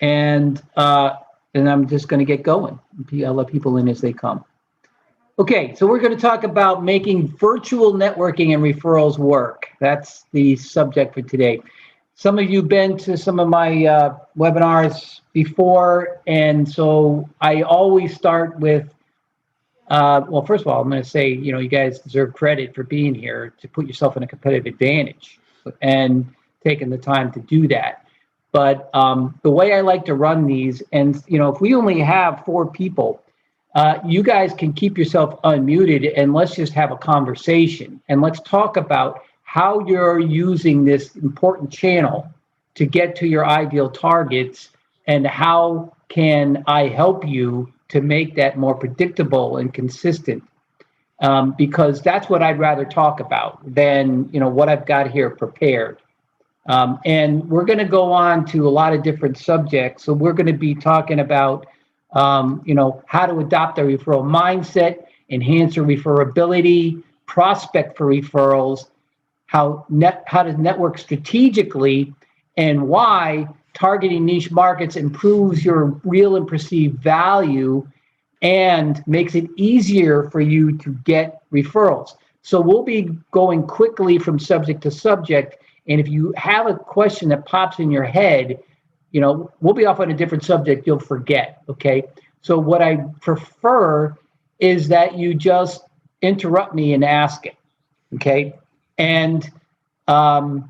and I'm just going to get going. I'll let people in as they come. Okay, so we're going to talk about making virtual networking and referrals work. That's the subject for today. Some of you have been to some of my webinars before, and so I always start with, well, first of all, I'm going to say, you guys deserve credit for being here to put yourself in a competitive advantage and taking the time to do that. But the way I like to run these, and if we only have 4 people, you guys can keep yourself unmuted and let's just have a conversation and let's talk about how you're using this important channel to get to your ideal targets and how can I help you to make that more predictable and consistent, because that's what I'd rather talk about than what I've got here prepared. And we're going to go on to a lot of different subjects. So we're going to be talking about how to adopt a referral mindset, enhance your referability, prospect for referrals, how to network strategically, and why targeting niche markets improves your real and perceived value and makes it easier for you to get referrals. So we'll be going quickly from subject to subject. And if you have a question that pops in your head, we'll be off on a different subject, you'll forget, okay? So what I prefer is that you just interrupt me and ask it, okay? And, or,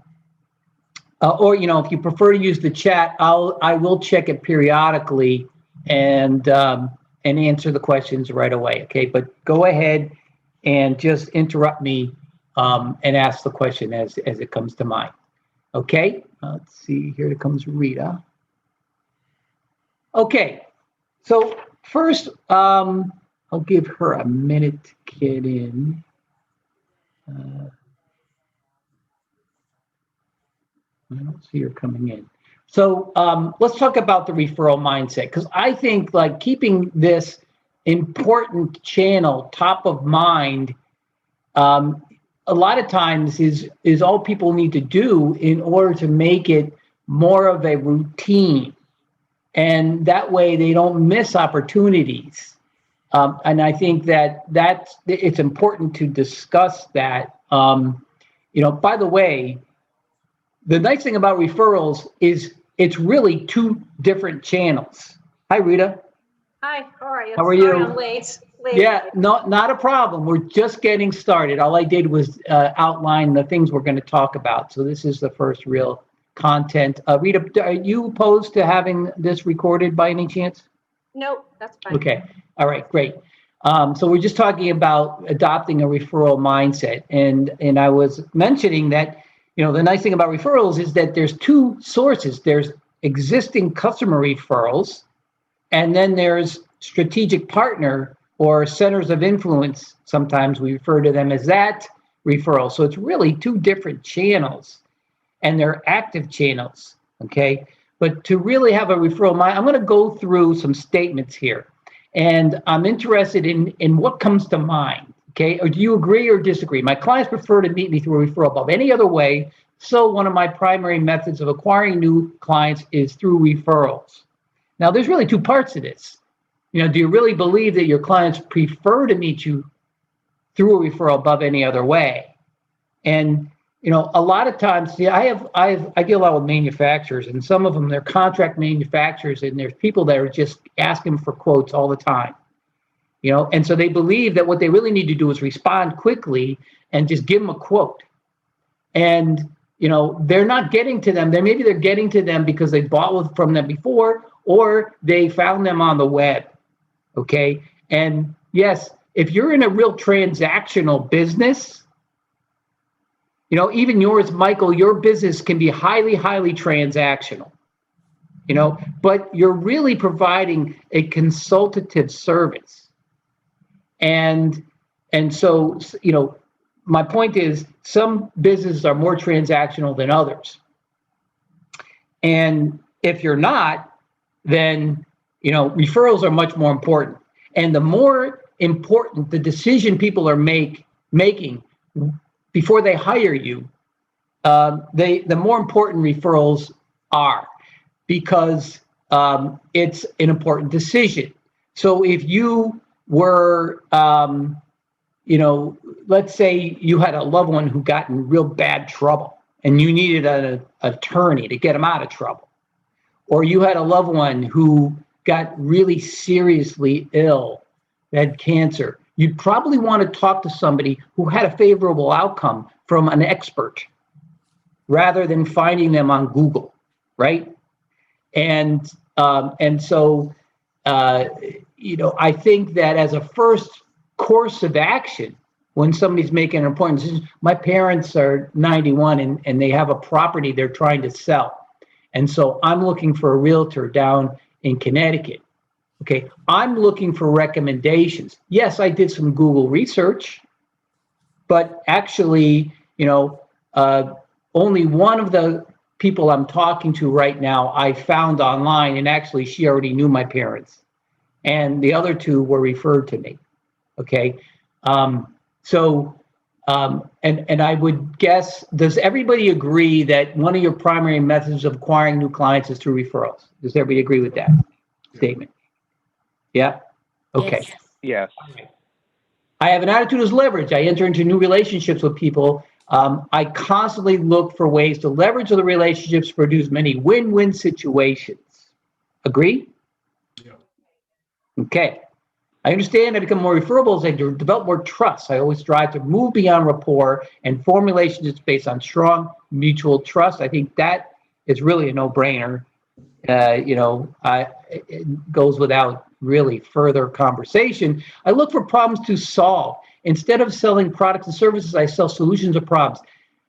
if you prefer to use the chat, I will check it periodically and answer the questions right away, okay? But go ahead and just interrupt me and ask the question as it comes to mind, okay? Let's see, here comes Rita. Okay, so first, I'll give her a minute to get in. I don't see her coming in. So let's talk about the referral mindset, because I think keeping this important channel top of mind a lot of times is all people need to do in order to make it more of a routine. And that way they don't miss opportunities. And I think that's it's important to discuss that. By the way, the nice thing about referrals is it's really 2 different channels. Hi, Rita. Hi, how are you? How are you? I'm late. Yeah, not a problem. We're just getting started. All I did was outline the things we're going to talk about. So this is the first real content. Rita, are you opposed to having this recorded by any chance? Nope, that's fine. Okay. All right, great. So we're just talking about adopting a referral mindset. And I was mentioning that, the nice thing about referrals is that there's 2 sources. There's existing customer referrals, and then there's strategic partner or centers of influence. Sometimes we refer to them as that referral. So it's really 2 different channels, and they're active channels, okay? But to really have a referral mind, I'm going to go through some statements here, and I'm interested in what comes to mind, okay? Or do you agree or disagree? My clients prefer to meet me through a referral above any other way, so one of my primary methods of acquiring new clients is through referrals. Now, there's really 2 parts to this. Do you really believe that your clients prefer to meet you through a referral above any other way? And a lot of times, I deal a lot with manufacturers, and some of them, they're contract manufacturers, and there's people that are just asking for quotes all the time. And so they believe that what they really need to do is respond quickly and just give them a quote. And they're not getting to them. Maybe they're getting to them because they bought from them before, or they found them on the web. Okay. And yes, if you're in a real transactional business, even yours, Michael, your business can be highly, highly transactional, but you're really providing a consultative service. And so, my point is some businesses are more transactional than others. And if you're not, then, referrals are much more important. And the more important the decision people are making before they hire you, the more important referrals are, because it's an important decision. So if you were, let's say you had a loved one who got in real bad trouble and you needed an attorney to get them out of trouble, or you had a loved one who got really seriously ill, had cancer, you'd probably want to talk to somebody who had a favorable outcome from an expert rather than finding them on Google, right? And so, I think that as a first course of action, when somebody's making an important decision, my parents are 91 and they have a property they're trying to sell. And so I'm looking for a realtor down in Connecticut. Okay, I'm looking for recommendations. Yes, I did some Google research, but actually, only one of the people I'm talking to right now I found online, and actually she already knew my parents, and the other two were referred to me. Okay, and I would guess, does everybody agree that one of your primary methods of acquiring new clients is through referrals? Does everybody agree with that statement? Yeah. Okay. Yes. I have an attitude as leverage. I enter into new relationships with people. I constantly look for ways to leverage the relationships to produce many win-win situations. Agree? Yeah. Okay. I understand I become more referable as I develop more trust. I always strive to move beyond rapport and form relationships based on strong mutual trust. I think that is really a no-brainer. It goes without really further conversation. I look for problems to solve. Instead of selling products and services, I sell solutions to problems.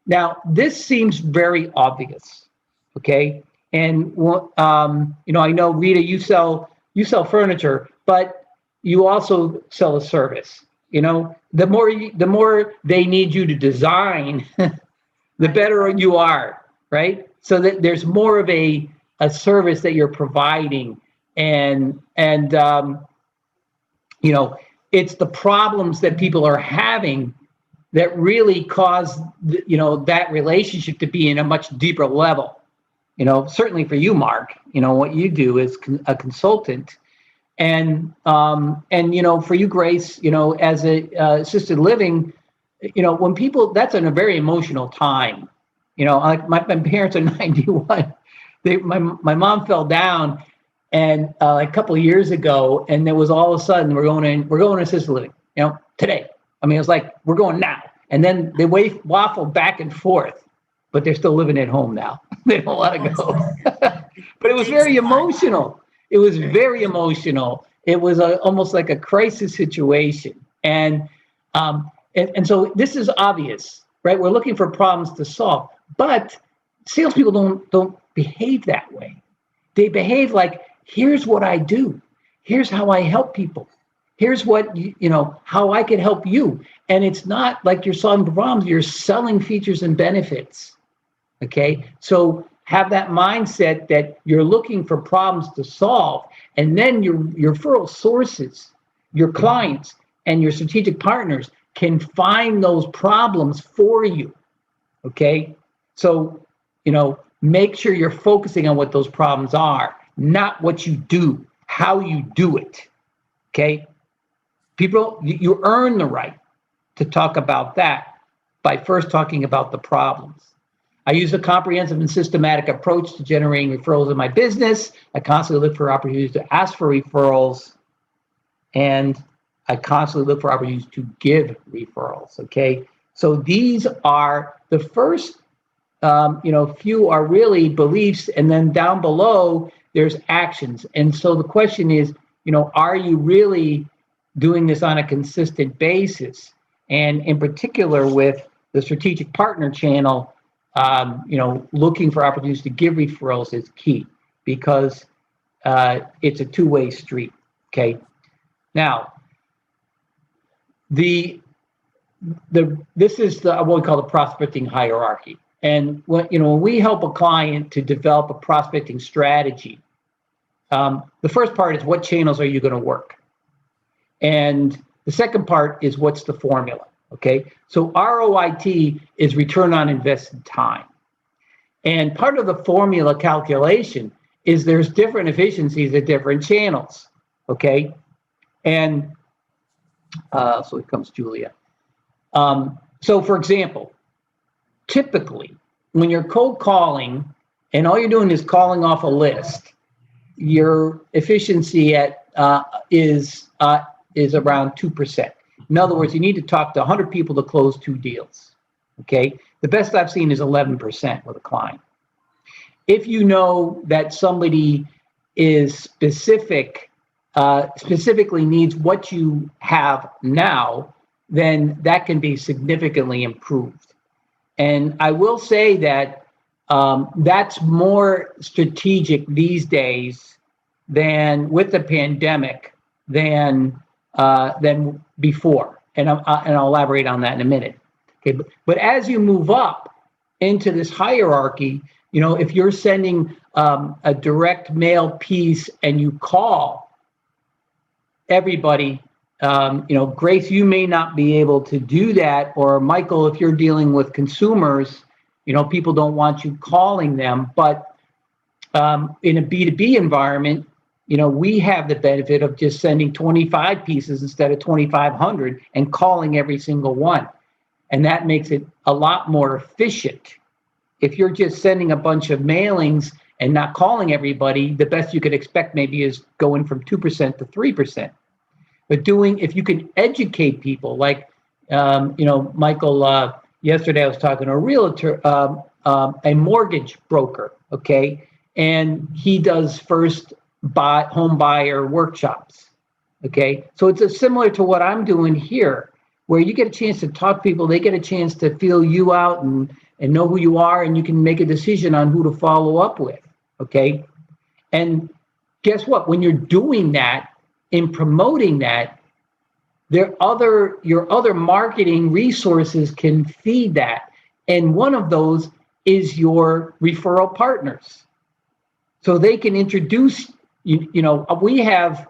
Now, this seems very obvious, okay? And I know, Rita, you sell furniture, but you also sell a service. The more they need you to design, the better you are, right? So that there's more of a service that you're providing, and it's the problems that people are having that really cause that relationship to be in a much deeper level. Certainly for you, Mark, what you do is a consultant, and for you, Grace, as a assisted living, when people, that's in a very emotional time. Like my parents are 91. My mom fell down, and a couple of years ago, and there was all of a sudden we're going to assisted living, today. I mean, it was like, we're going now. And then they waffle back and forth, but they're still living at home now. They don't want to go. But it was very emotional. It was very emotional. It was almost like a crisis situation. And so this is obvious, right? We're looking for problems to solve, but salespeople don't behave that way. They behave like, here's what I do. Here's how I help people. Here's what, how I can help you. And it's not like you're solving problems, you're selling features and benefits. Okay. So have that mindset that you're looking for problems to solve. And then your referral sources, your clients, and your strategic partners can find those problems for you. Okay. So, make sure you're focusing on what those problems are, not what you do, how you do it. Okay. People, you earn the right to talk about that by first talking about the problems. I use a comprehensive and systematic approach to generating referrals in my business. I constantly look for opportunities to ask for referrals, and I constantly look for opportunities to give referrals. Okay. So these are the first, few are really beliefs, and then down below there's actions. And so the question is, are you really doing this on a consistent basis? And in particular with the strategic partner channel, looking for opportunities to give referrals is key, because it's a two-way street. Okay. Now, this is what we call the prospecting hierarchy. And when we help a client to develop a prospecting strategy, the first part is, what channels are you going to work? And the second part is, what's the formula? Okay. So ROIT is return on invested time. And part of the formula calculation is there's different efficiencies at different channels, okay? And so here comes Julia. So for example, typically when you're cold calling and all you're doing is calling off a list, your efficiency is around 2%. In other words, you need to talk to 100 people to close 2 deals, okay? The best I've seen is 11% with a client. If you know that somebody is specifically needs what you have now, then that can be significantly improved. And I will say that that's more strategic these days than with the pandemic than before. And I'll elaborate on that in a minute. Okay, but as you move up into this hierarchy, you know, if you're sending a direct mail piece and you call everybody, you know, Grace, you may not be able to do that, or Michael, if you're dealing with consumers, you know, people don't want you calling them. But in a B2B environment, you know, we have the benefit of just sending 25 pieces instead of 2,500 and calling every single one. And that makes it a lot more efficient. If you're just sending a bunch of mailings and not calling everybody, the best you could expect maybe is going from 2% to 3%. But if you can educate people, like, you know, Michael, yesterday I was talking to a realtor, a mortgage broker, okay? And he does first home buyer workshops, okay? So it's similar to what I'm doing here, where you get a chance to talk to people, they get a chance to feel you out and know who you are, and you can make a decision on who to follow up with, okay? And guess what? When you're doing that, in promoting that, your other marketing resources can feed that. And one of those is your referral partners. So they can introduce, you know, we have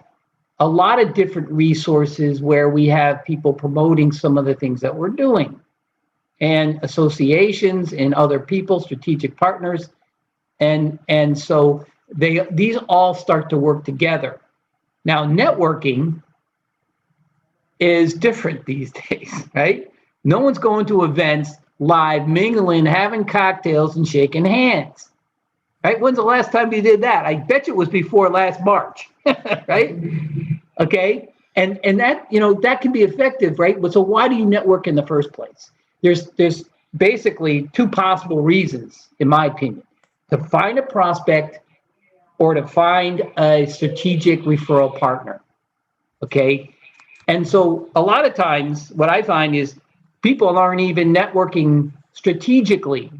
a lot of different resources where we have people promoting some of the things that we're doing, and associations and other people, strategic partners. And so these all start to work together. Now, networking is different these days, right? No one's going to events, live, mingling, having cocktails and shaking hands, right? When's the last time you did that? I bet you it was before last March, right? Okay, and that, you know, that can be effective, right? But so why do you network in the first place? There's basically 2 possible reasons, in my opinion: to find a prospect or to find a strategic referral partner, okay? And so a lot of times what I find is people aren't even networking strategically.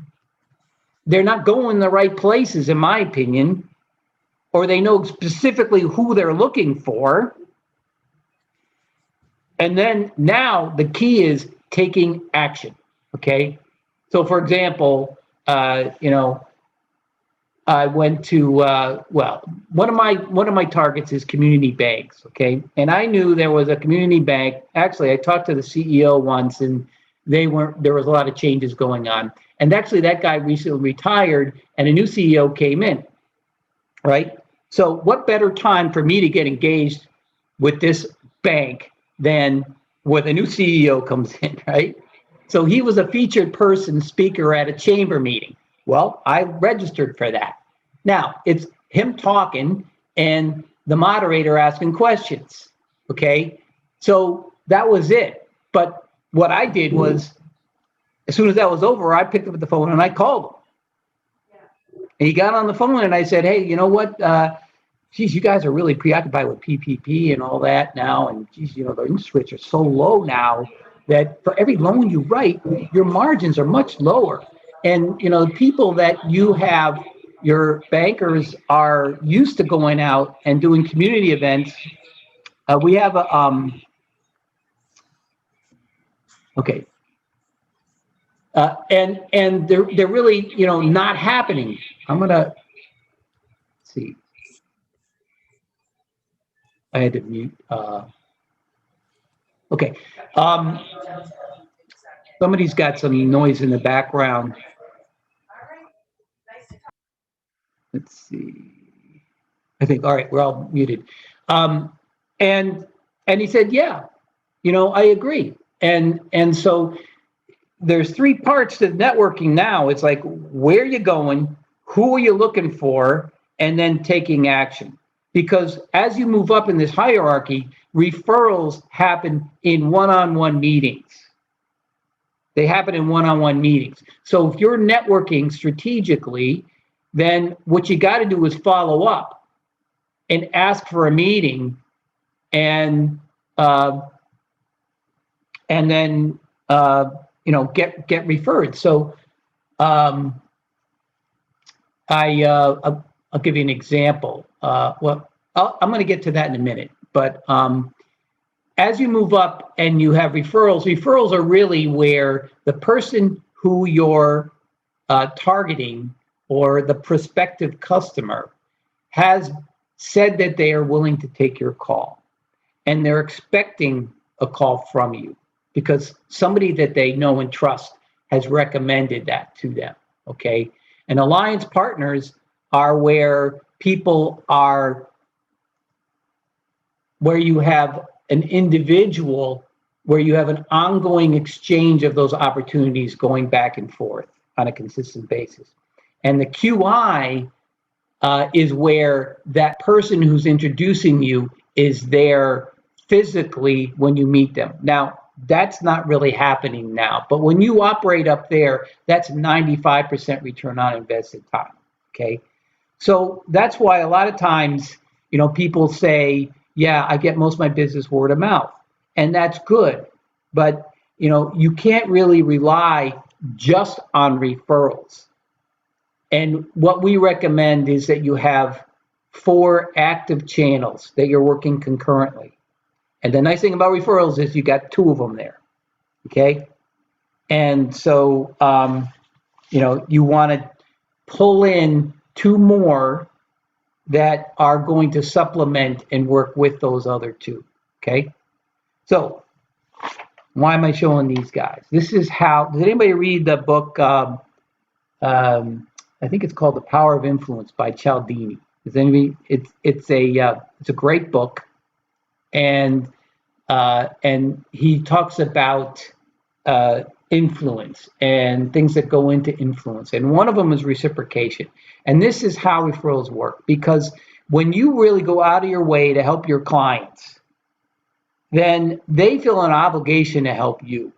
They're not going the right places, in my opinion, or they know specifically who they're looking for. And then now the key is taking action, okay? So for example, you know, I went to, well, one of my targets is community banks, okay? And I knew there was a community bank. Actually, I talked to the CEO once, and there was a lot of changes going on. And actually that guy recently retired and a new CEO came in, right? So what better time for me to get engaged with this bank than when a new CEO comes in, right? So he was a featured person speaker at a chamber meeting. Well, I registered for that. Now, it's him talking and the moderator asking questions, okay? So that was it. But what I did was, as soon as that was over, I picked up the phone and I called him. And he got on the phone and I said, hey, you know what? Geez, you guys are really preoccupied with PPP and all that now. And geez, you know, the interest rates are so low now that for every loan you write, your margins are much lower. And, you know, people that you have, your bankers are used to going out and doing community events. We have a, okay. And they're really, you know, not happening. I'm gonna see. I had to mute. Okay. Somebody's got some noise in the background. Let's see. I think, all right, we're all muted. Um, and he said, yeah, I agree. And so there's three parts to networking now. It's like, where you going, who are you looking for, and then taking action. Because as you move up in this hierarchy, referrals happen in one-on-one meetings. They happen in one-on-one meetings. So if you're networking strategically, then what you got to do is follow up and ask for a meeting, and then get referred. So I'll give you an example. Well, I'm going to get to that in a minute. But as you move up and you have referrals are really where the person who you're targeting, or the prospective customer, has said that they are willing to take your call, and they're expecting a call from you because somebody that they know and trust has recommended that to them. Okay. And alliance partners are where you have an individual, where you have an ongoing exchange of those opportunities going back and forth on a consistent basis. And the QI is where that person who's introducing you is there physically when you meet them. Now, that's not really happening now, but when you operate up there, that's 95% return on invested time. Okay. So that's why a lot of times, people say, yeah, I get most of my business word of mouth, and that's good. But, you can't really rely just on referrals. And what we recommend is that you have 4 active channels that you're working concurrently. And the nice thing about referrals is you got 2 of them there. Okay. And so, you want to pull in 2 more that are going to supplement and work with those other 2. Okay. So why am I showing these guys? This is how, did anybody read the book? I think it's called The Power of Influence by Cialdini. Does anybody? It's a great book, and he talks about influence and things that go into influence, and one of them is reciprocation. And this is how referrals work, because when you really go out of your way to help your clients, then they feel an obligation to help you.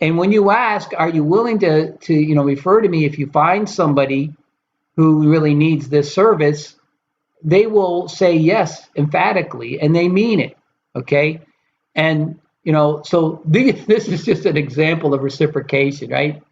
And when you ask, are you willing to refer to me if you find somebody who really needs this service, they will say yes emphatically, and they mean it. Okay. And so this is just an example of reciprocation, right?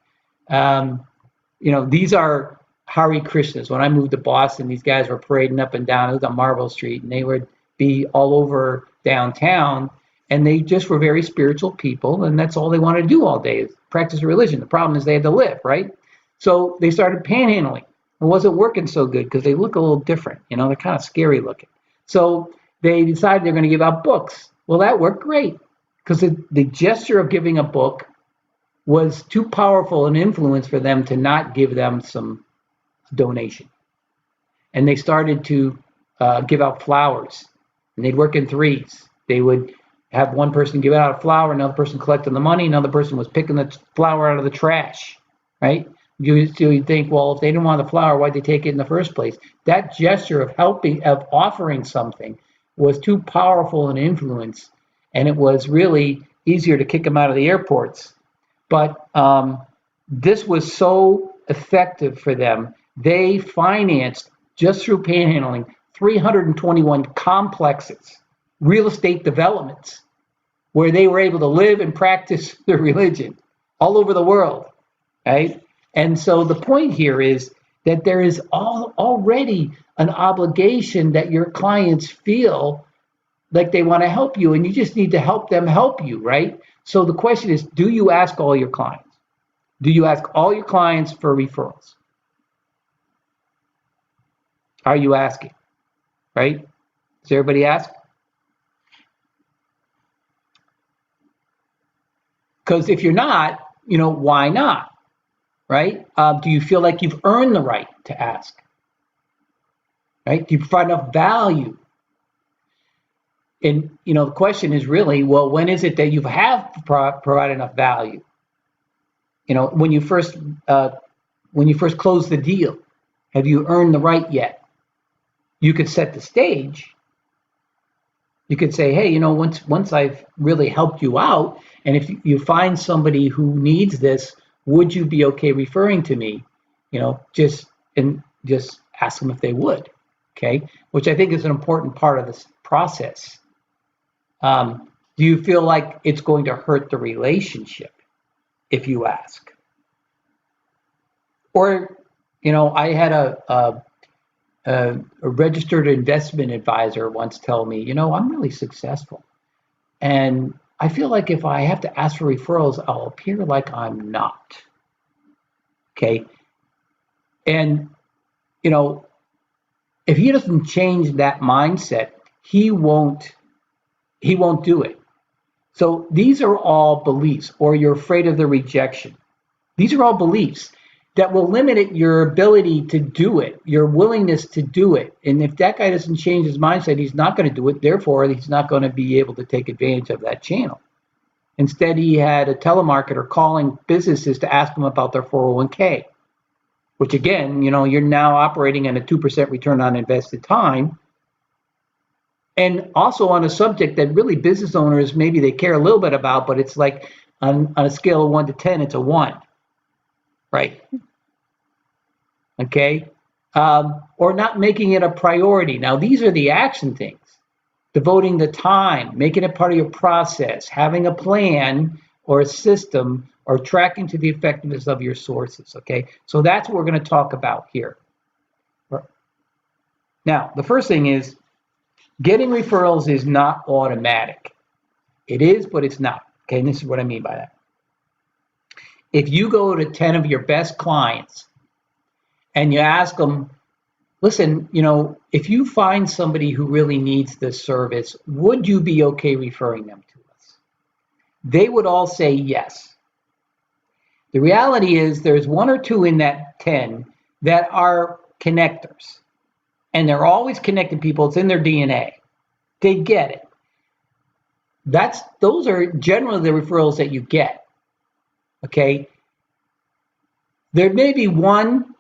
These are Hare Krishnas. When I moved to Boston, these guys were parading up and down. It was on Marble Street, and they would be all over downtown, and they just were very spiritual people, and that's all they wanted to do all day, is practice religion. The problem is they had to live, right? So they started panhandling. It wasn't working so good because they look a little different. They're kind of scary looking. So they decided they're going to give out books. Well, that worked great, because the gesture of giving a book was too powerful an influence for them to not give them some donation. And they started to give out flowers, and they'd work in threes. They would have one person give out a flower, another person collecting the money, another person was picking the flower out of the trash, right? You think, well, if they didn't want the flower, why'd they take it in the first place? That gesture of offering something was too powerful an influence, and it was really easier to kick them out of the airports. But this was so effective for them. They financed, just through panhandling, 321 complexes, real estate developments, where they were able to live and practice their religion all over the world, right? And so the point here is that there is already an obligation that your clients feel like they want to help you, and you just need to help them help you, right? So the question is, do you ask all your clients? Do you ask all your clients for referrals? Are you asking, right? Does everybody ask? Because if you're not, why not, right? Do you feel like you've earned the right to ask? right? Do you provide enough value? And, the question is really, well, when is it that you have provided enough value? When you first close the deal, have you earned the right yet? You could set the stage. You could say, hey, once I've really helped you out, and if you find somebody who needs this, would you be okay referring to me? Just ask them if they would. Okay, which I think is an important part of this process. Do you feel like it's going to hurt the relationship if you ask? Or, I had a registered investment advisor once tell me, I'm really successful. And I feel like if I have to ask for referrals, I'll appear like I'm not. Okay. And, if he doesn't change that mindset, he won't do it. So these are all beliefs, or you're afraid of the rejection. These are all beliefs that will limit your ability to do it, your willingness to do it. And if that guy doesn't change his mindset, he's not going to do it. Therefore, he's not going to be able to take advantage of that channel. Instead, he had a telemarketer calling businesses to ask them about their 401k, which again, you're now operating at a 2% return on invested time. And also on a subject that really business owners, maybe they care a little bit about, but it's like on a scale of 1 to 10, it's a 1, right? Okay. Or not making it a priority. Now, these are the action things. Devoting the time, making it part of your process, having a plan or a system, or tracking to the effectiveness of your sources. Okay. So that's what we're going to talk about here. Now, the first thing is, getting referrals is not automatic. It is, but it's not. Okay, and this is what I mean by that. If you go to 10 of your best clients and you ask them, listen, if you find somebody who really needs this service, would you be okay referring them to us? They would all say yes. The reality is there's 1 or 2 in that 10 that are connectors. And they're always connecting people. It's in their DNA. They get it. Those are generally the referrals that you get. Okay. There may be 1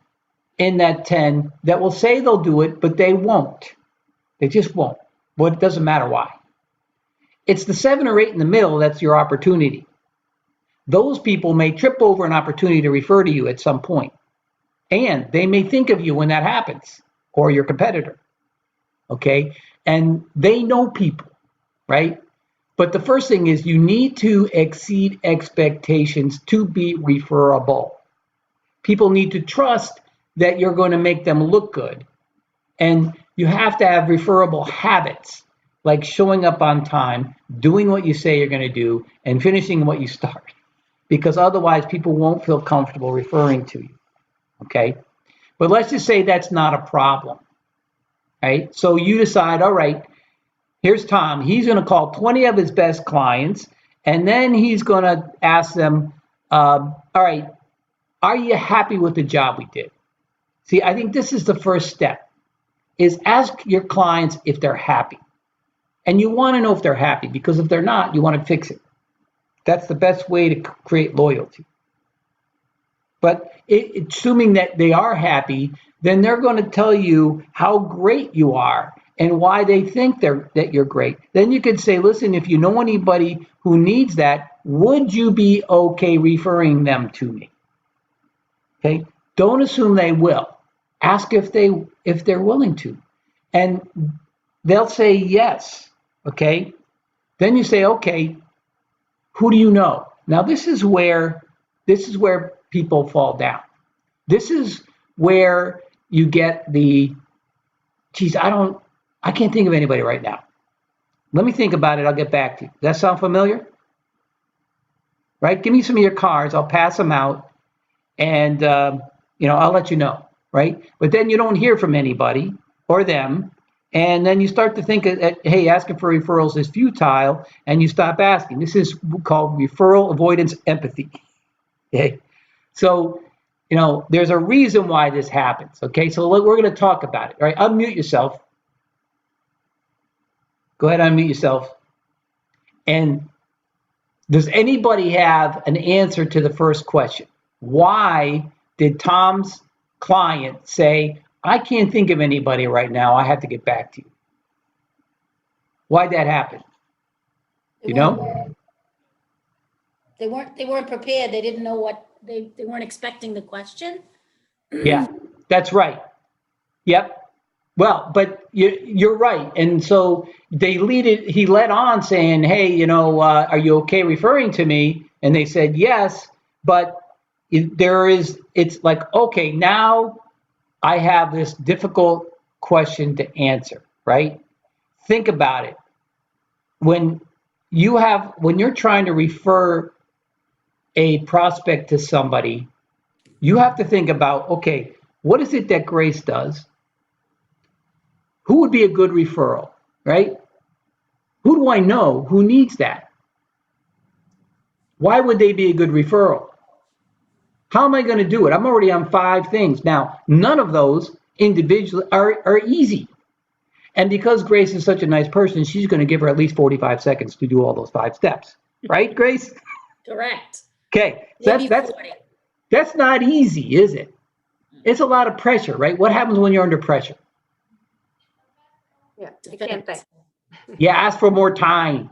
in that 10 that will say they'll do it, but they won't. They just won't. But it doesn't matter why. It's the 7 or 8 in the middle that's your opportunity. Those people may trip over an opportunity to refer to you at some point. And they may think of you when that happens, or your competitor, okay? And they know people, right? But the first thing is you need to exceed expectations to be referable. People need to trust that you're going to make them look good. And you have to have referable habits, like showing up on time, doing what you say you're going to do, and finishing what you start. Because otherwise people won't feel comfortable referring to you, okay? But let's just say that's not a problem, right? So you decide, all right, here's Tom. He's going to call 20 of his best clients, and then he's going to ask them, all right, are you happy with the job we did? See, I think this is the first step, is ask your clients if they're happy. And you want to know if they're happy, because if they're not, you want to fix it. That's the best way to create loyalty. But assuming that they are happy, then they're going to tell you how great you are and why they think that you're great. Then you could say, listen, if you know anybody who needs that, would you be okay referring them to me? Okay. Don't assume they will. Ask if they're willing to. And they'll say yes. Okay. Then you say, okay, who do you know? Now this is where people fall down. This is where you get the, geez, I can't think of anybody right now. Let me think about it. I'll get back to you. Does that sound familiar? Right? Give me some of your cards. I'll pass them out, and I'll let you know. Right? But then you don't hear from anybody or them, and then you start to think that, hey, asking for referrals is futile, and you stop asking. This is called referral avoidance empathy. Okay? So there's a reason why this happens. Okay, so we're going to talk about it. All right, unmute yourself. Go ahead, unmute yourself. And does anybody have an answer to the first question? Why did Tom's client say, I can't think of anybody right now, I have to get back to you? Why'd that happen? You know? They weren't prepared. They didn't know what, they weren't expecting the question. Yeah, that's right. Yep. Well, but you're right. And so he led on saying, hey, are you okay referring to me? And they said, yes, but it's like, okay, now I have this difficult question to answer, right? Think about it. When you're trying to refer a prospect to somebody, you have to think about, okay, what is it that Grace does? Who would be a good referral, right? Who do I know who needs that? Why would they be a good referral? How am I going to do it? I'm already on 5 things. Now, none of those individually are easy. And because Grace is such a nice person, she's going to give her at least 45 seconds to do all those 5 steps. Right, Grace? Correct. Okay. Maybe 40. That's not easy, is it? It's a lot of pressure, right? What happens when you're under pressure? Yeah, you can't think. You ask for more time.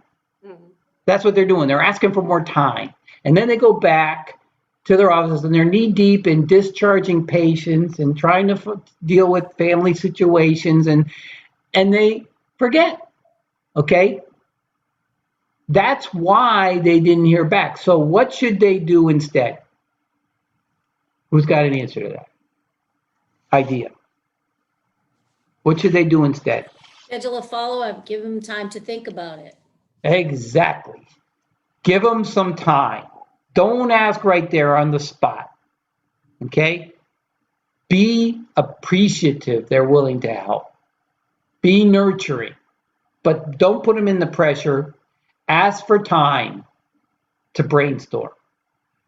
That's what they're doing. They're asking for more time. And then they go back to their offices and they're knee deep in discharging patients and trying to deal with family situations and they forget. Okay? That's why they didn't hear back. So what should they do instead? Who's got an answer to that idea? What should they do instead? Schedule a follow-up, give them time to think about it. Exactly. Give them some time. Don't ask right there on the spot. Okay? Be appreciative. They're willing to help. Be nurturing. But don't put them in the pressure. Ask for time to brainstorm.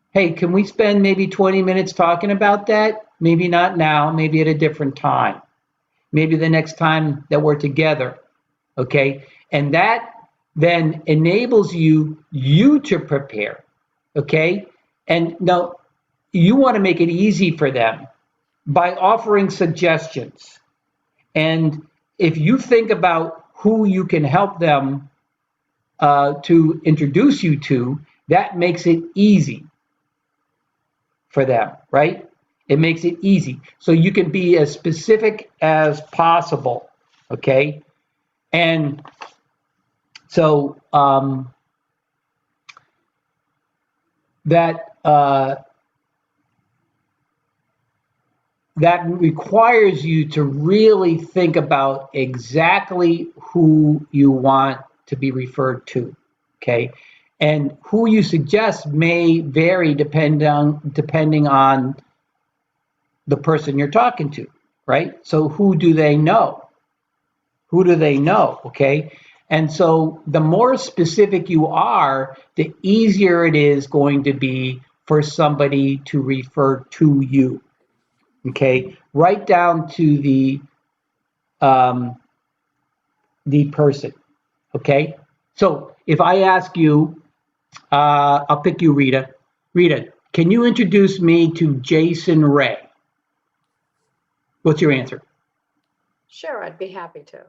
Hey, can we spend maybe 20 minutes talking about that? Maybe not now, maybe at a different time. Maybe the next time that we're together. Okay? And that then enables you to prepare. Okay? And now you want to make it easy for them by offering suggestions. And if you think about who you can help them to introduce you to, that makes it easy for them, right? It makes it easy. So you can be as specific as possible, okay? And so that requires you to really think about exactly who you want to be referred to, okay? And who you suggest may vary depending on the person you're talking to, right? So who do they know? Who do they know, okay? And so the more specific you are, the easier it is going to be for somebody to refer to you, okay? Right down to the person, okay? So if I ask you, I'll pick you, Rita. Rita, can you introduce me to Jason Ray? What's your answer? Sure, I'd be happy to.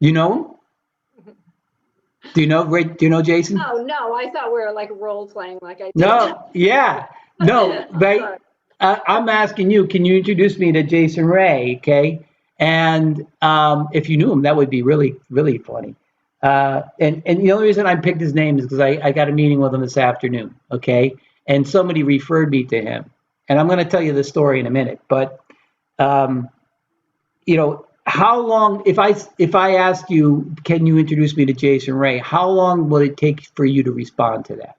You know him? Do you know Ray? Do you know Jason? Oh, no, I thought we were like role playing like I did. No, yeah. No, right? I'm asking you, can you introduce me to Jason Ray, okay? And if you knew him, that would be really, really funny. And the only reason I picked his name is because I got a meeting with him this afternoon, okay? And somebody referred me to him. And I'm going to tell you the story in a minute. But, how long, if I ask you, can you introduce me to Jason Ray, how long will it take for you to respond to that?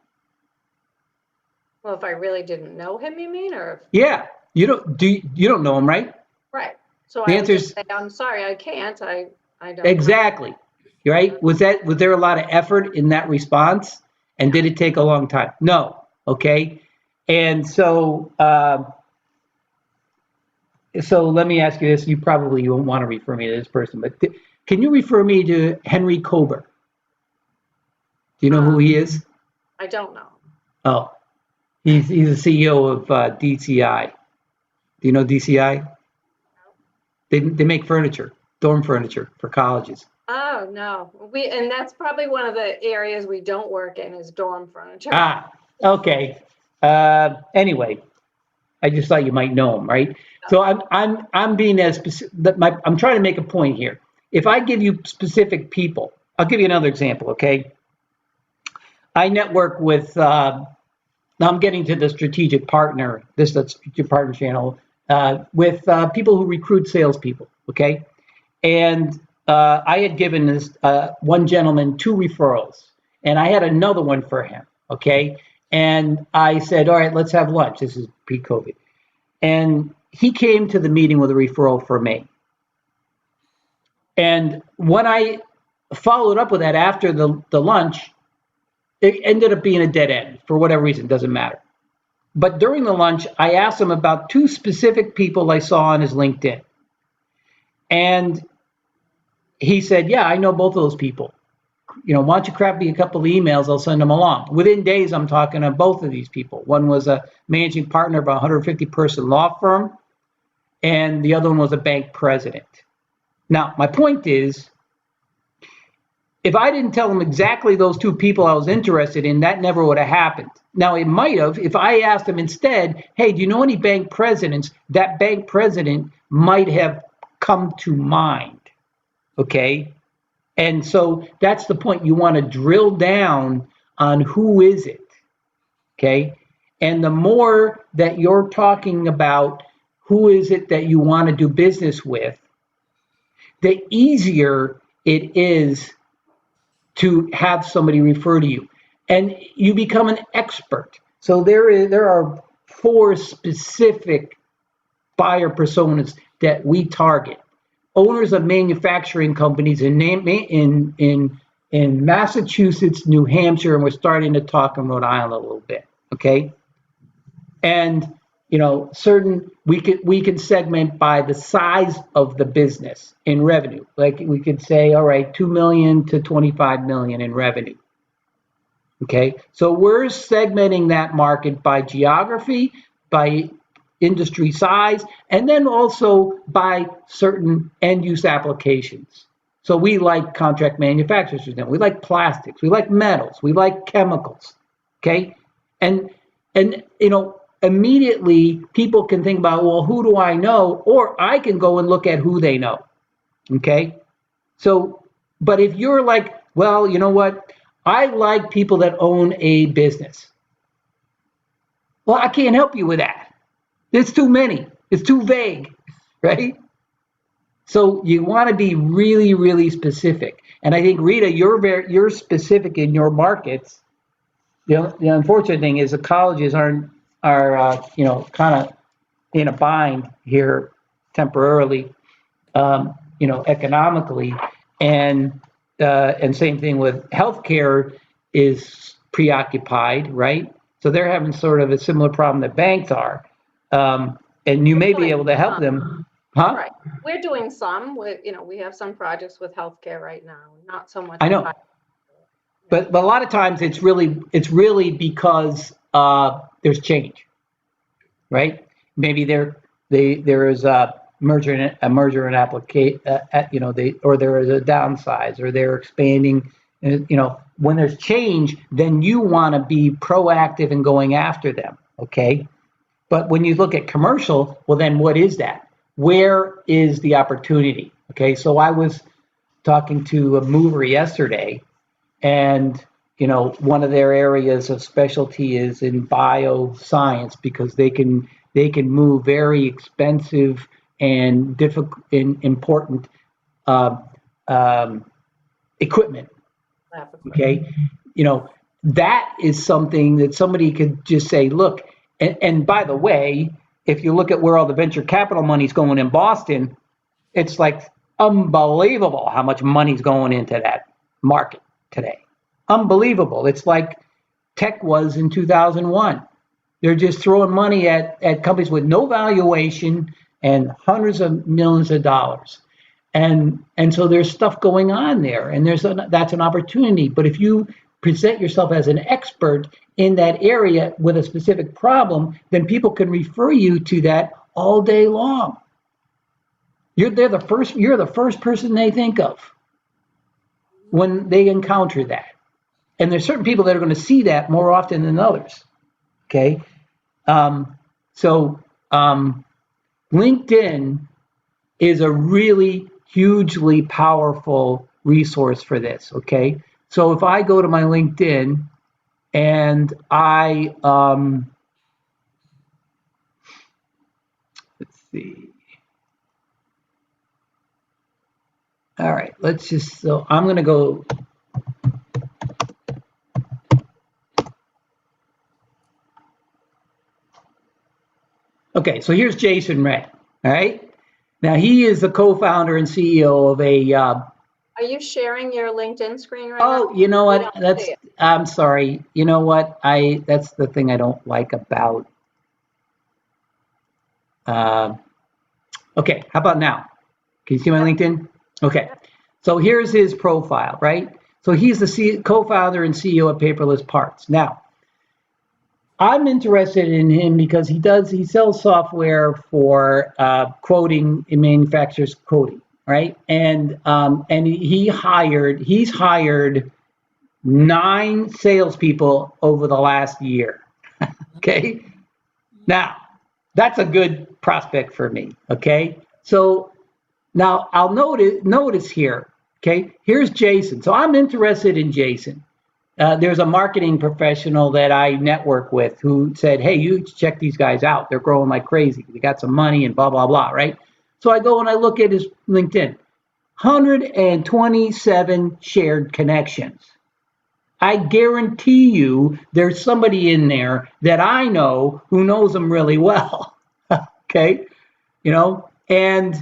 Well, if I really didn't know him, you mean, or? Yeah, you don't know him, right? Right. So The I would answer's- just say, I'm sorry, I can't. I don't. Exactly. Right? Was there a lot of effort in that response? And did it take a long time? No. Okay. And so So let me ask you this. You won't want to refer me to this person, but can you refer me to Henry Kober? Do you know who he is? I don't know. Oh, he's the CEO of DCI. Do you know DCI? They make furniture, dorm furniture for colleges. Oh, no. And that's probably one of the areas we don't work in is dorm furniture. Ah, okay. Anyway, I just thought you might know him, right? So I'm being as specific. I'm trying to make a point here. If I give you specific people, I'll give you another example. Okay, I network with. Now I'm getting to the strategic partner. That's strategic partner channel with people who recruit salespeople. Okay, and I had given this one gentleman 2 referrals, and I had another one for him. Okay, and I said, all right, let's have lunch. This is pre-COVID. And he came to the meeting with a referral for me. And when I followed up with that after the lunch, it ended up being a dead end for whatever reason, doesn't matter. But during the lunch, I asked him about 2 specific people I saw on his LinkedIn. And he said, yeah, I know both of those people. Why don't you craft me a couple of emails? I'll send them along. Within days, I'm talking to both of these people. One was a managing partner of a 150-person law firm, and the other one was a bank president. Now, my point is, if I didn't tell him exactly those 2 people I was interested in, that never would have happened. Now, it might have if I asked him instead, hey, do you know any bank presidents? That bank president might have come to mind, okay? And so that's the point. You want to drill down on who is it, okay? And the more that you're talking about who is it that you want to do business with, the easier it is to have somebody refer to you. And you become an expert. So there are 4 specific buyer personas that we target. Owners of manufacturing companies in Massachusetts, New Hampshire, and we're starting to talk in Rhode Island a little bit, okay? And we can segment by the size of the business in revenue. Like we could say, all right, 2 million to 25 million in revenue. Okay, so we're segmenting that market by geography, by industry size, and then also by certain end use applications. So we like contract manufacturers, we like plastics, we like metals, we like chemicals. Okay, and immediately people can think about, well, who do I know? Or I can go and look at who they know. Okay, so but if you're like, well, you know what? I like people that own a business. Well, I can't help you with that. There's too many. It's too vague, right? So you want to be really, really specific. And I think, Rita, you're specific in your markets. The unfortunate thing is the colleges are kind of in a bind here temporarily, economically, and same thing with healthcare is preoccupied, right? So they're having sort of a similar problem that banks are, and you may be able to help them, huh? Right. We're doing some. We have some projects with healthcare right now. Not so much. I know, but a lot of times it's really because there's change, right? Maybe there is a merger and application, or there is a downsize, or they're expanding. When there's change, then you want to be proactive in going after them, okay? But when you look at commercial, well, then what is that? Where is the opportunity? Okay, so I was talking to a mover yesterday, and one of their areas of specialty is in bioscience because they can move very expensive and difficult and important equipment. Okay, that is something that somebody could just say, look, and by the way, if you look at where all the venture capital money's going in Boston, it's like unbelievable how much money's going into that market today. Unbelievable. It's like tech was in 2001. They're just throwing money at companies with no valuation, and hundreds of millions of dollars. And so there's stuff going on there, and that's an opportunity. But if you present yourself as an expert in that area with a specific problem, then people can refer you to that all day long. You're the first person they think of when they encounter that. And there's certain people that are going to see that more often than others. Okay. So LinkedIn is a really hugely powerful resource for this. Okay. So if I go to my LinkedIn and I, let's see. All right, so I'm going to go. Okay, so here's Jason Ray. All right. Now he is the co-founder and CEO of a. Are you sharing your LinkedIn screen right now? Oh, you know what? I'm sorry. You know what? That's the thing I don't like about. Okay, how about now? Can you see my LinkedIn? Okay. So here's his profile, right? So he's the co-founder and CEO of Paperless Parts. Now, I'm interested in him because he sells software for quoting in manufacturers quoting, right? And he's hired 9 salespeople over the last year. Okay. Now, that's a good prospect for me. Okay. So now I'll notice here. Okay. Here's Jason. So I'm interested in Jason. There's a marketing professional that I network with who said, hey, you check these guys out. They're growing like crazy. They got some money and blah, blah, blah, right? So I go and I look at his LinkedIn. 127 shared connections. I guarantee you there's somebody in there that I know who knows him really well. Okay. And,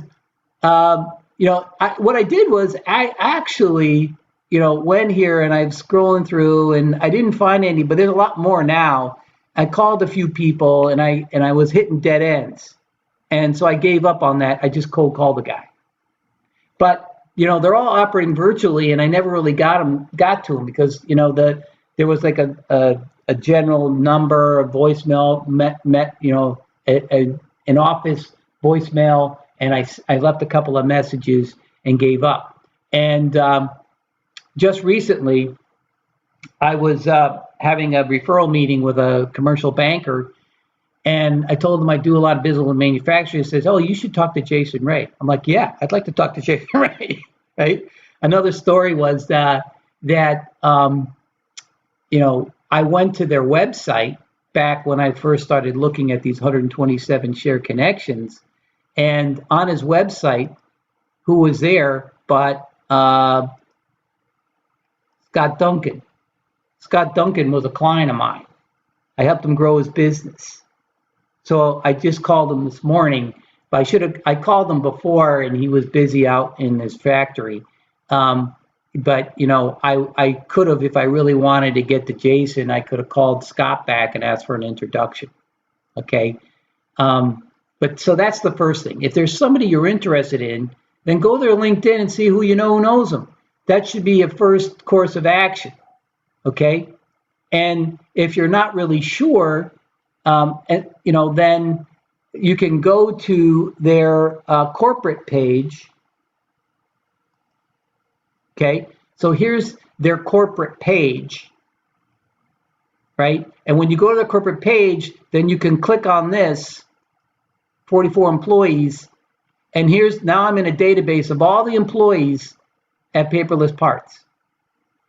what I did was I actually, went here and I'm scrolling through and I didn't find any, but there's a lot more now. I called a few people and I was hitting dead ends. And so I gave up on that. I just cold called the guy. But, they're all operating virtually and I never really got to them because, there was like a general number, a voicemail, an office voicemail, and I left a couple of messages and gave up. And just recently, I was having a referral meeting with a commercial banker, and I told him I do a lot of business with manufacturers. He says, oh, you should talk to Jason Ray. I'm like, yeah, I'd like to talk to Jason Ray, right? Another story was that I went to their website back when I first started looking at these 127 shared connections, and on his website, who was there but Scott Duncan. Scott Duncan was a client of mine. I helped him grow his business. So I just called him this morning. But I called him before and he was busy out in his factory. But I could have, if I really wanted to get to Jason, I could have called Scott back and asked for an introduction. Okay. But so that's the first thing. If there's somebody you're interested in, then go to their LinkedIn and see who you know who knows them. That should be a first course of action. Okay. And if you're not really sure, then you can go to their corporate page. Okay. So here's their corporate page. Right. And when you go to the corporate page, then you can click on this 44 employees. And now I'm in a database of all the employees at Paperless Parts.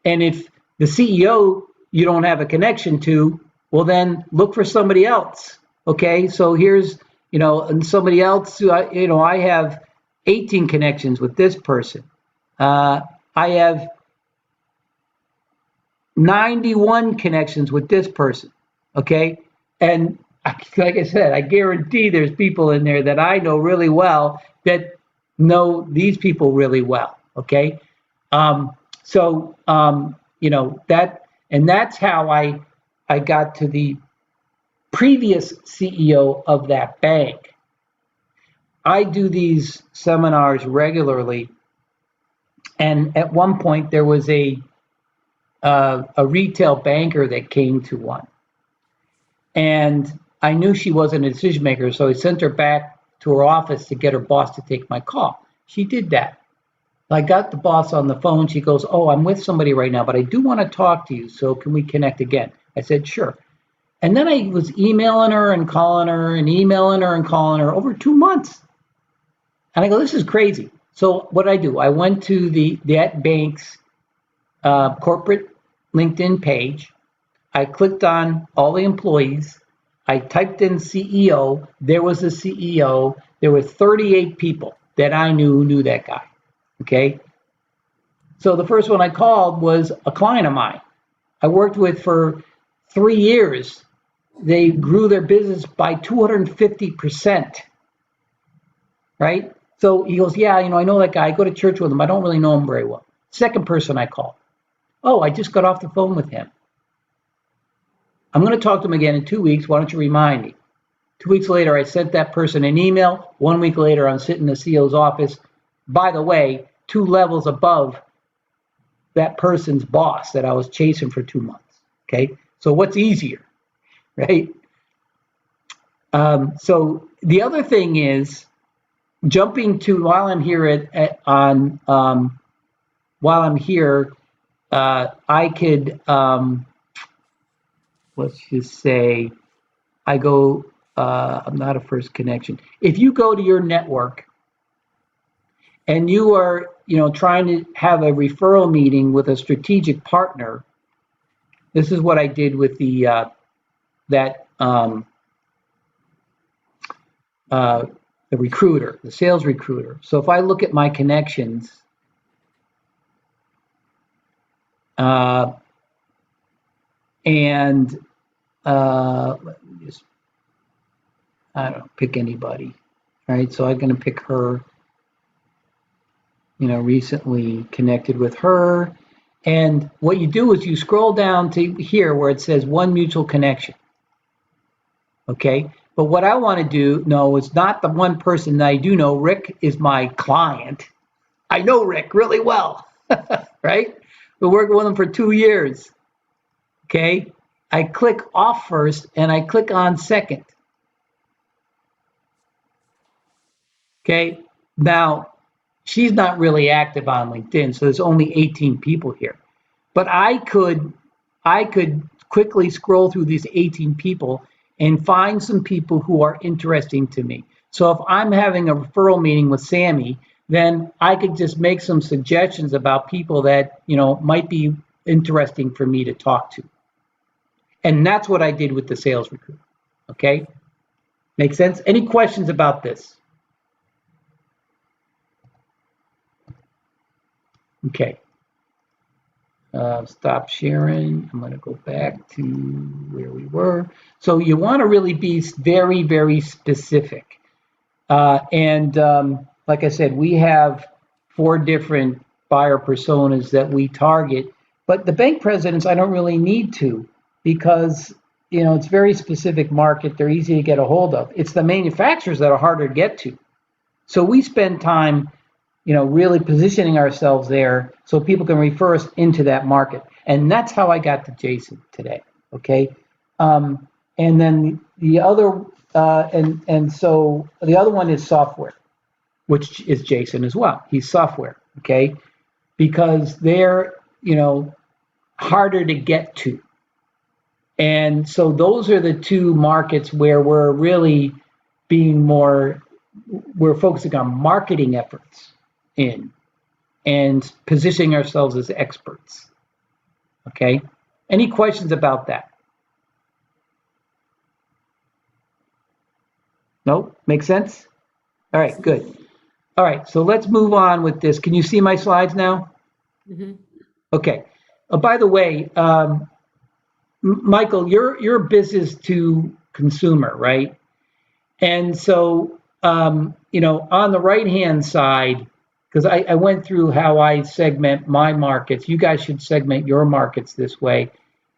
And if the CEO you don't have a connection to, well, then look for somebody else. Okay, so here's, and somebody else, I have 18 connections with this person. I have 91 connections with this person. Okay, and like I said, I guarantee there's people in there that I know really well that know these people really well. Okay. That's how I got to the previous CEO of that bank. I do these seminars regularly, and at one point there was a retail banker that came to one, and I knew she wasn't a decision maker, so I sent her back to her office to get her boss to take my call. She did that. I got the boss on the phone. She goes, "Oh, I'm with somebody right now, but I do want to talk to you. So can we connect again?" I said, "Sure." And then I was emailing her and calling her and emailing her and calling her over 2 months. And I go, "This is crazy." So what I do, I went to that bank's corporate LinkedIn page. I clicked on all the employees. I typed in CEO. There was a CEO. There were 38 people that I knew who knew that guy. Okay. So the first one I called was a client of mine I worked with for 3 years. They grew their business by 250%. Right. So he goes, "Yeah, I know that guy. I go to church with him. I don't really know him very well." Second person I called. "Oh, I just got off the phone with him. I'm going to talk to him again in 2 weeks. Why don't you remind me?" 2 weeks later, I sent that person an email. 1 week later, I'm sitting in the CEO's office. By the way, 2 levels above that person's boss that I was chasing for 2 months. Okay, so what's easier, right? So the other thing is jumping to while I'm here while I'm here, I could let's just say I go. I'm not a first connection. If you go to your network and you are, trying to have a referral meeting with a strategic partner, this is what I did with the recruiter, the sales recruiter. So if I look at my connections, and let me just, I don't know, pick anybody, right? So I'm going to pick her. Recently connected with her. And what you do is you scroll down to here where it says one mutual connection. Okay. But what I want to do, no, it's not the one person that I do know. Rick is my client. I know Rick really well, right? Been working with him for 2 years. Okay. I click off first and I click on second. Okay. Now, she's not really active on LinkedIn, so there's only 18 people here. But I could quickly scroll through these 18 people and find some people who are interesting to me. So if I'm having a referral meeting with Sammy, then I could just make some suggestions about people that, might be interesting for me to talk to. And that's what I did with the sales recruiter. Okay? Make sense? Any questions about this? Okay. Stop sharing. I'm going to go back to where we were. So you want to really be very, very specific. And like I said, we have 4 different buyer personas that we target. But the bank presidents, I don't really need to because, it's very specific market. They're easy to get a hold of. It's the manufacturers that are harder to get to. So we spend time really positioning ourselves there so people can refer us into that market. And that's how I got to Jason today. Okay. And then the other, so the other one is software, which is Jason as well. He's software. Okay. Because they're, harder to get to. And so those are the 2 markets where we're really we're focusing on marketing efforts in and positioning ourselves as experts. Okay. Any questions about that? No? Make sense? All right, good. All right, so let's move on with this. Can you see my slides now? Mm-hmm. Okay. By the way, Michael, you're business to consumer, right? And so, on the right-hand side, because I went through how I segment my markets. You guys should segment your markets this way.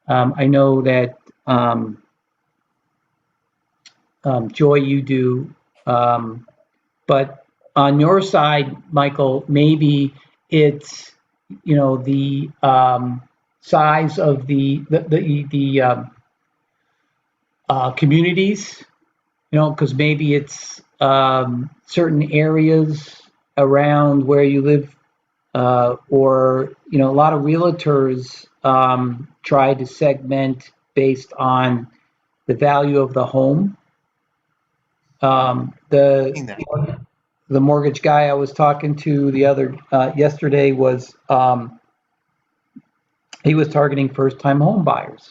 I know that Joy, you do. But on your side, Michael, maybe it's, the size of the communities, because maybe it's certain areas around where you live, or, a lot of realtors try to segment based on the value of the home. The mortgage guy I was talking to yesterday was, he was targeting first-time home buyers.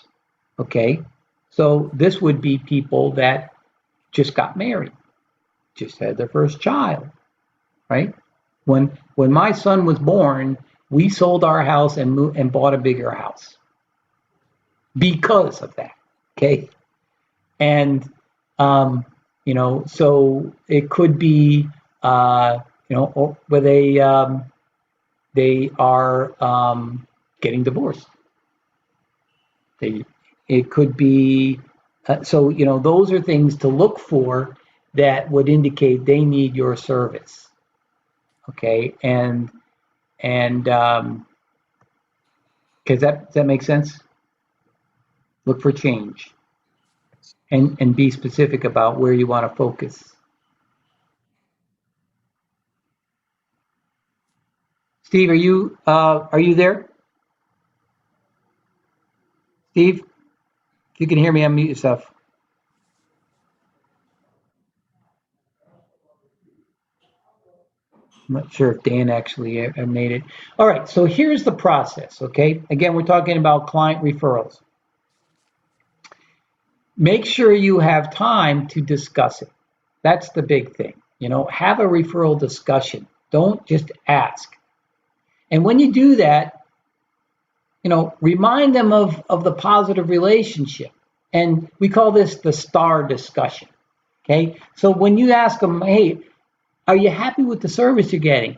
Okay, so this would be people that just got married, just had their first child, right? When my son was born, we sold our house and bought a bigger house because of that. Okay, and so it could be where they are getting divorced. It could be so those are things to look for that would indicate they need your service. Okay, and does that make sense? Look for change and be specific about where you want to focus. Steve, are you there? Steve, if you can hear me, unmute yourself. I'm not sure if Dan actually made it. All right, so here's the process, okay? Again, we're talking about client referrals. Make sure you have time to discuss it. That's the big thing. Have a referral discussion. Don't just ask. And when you do that, remind them of the positive relationship. And we call this the STAR discussion, okay? So when you ask them, hey, are you happy with the service you're getting?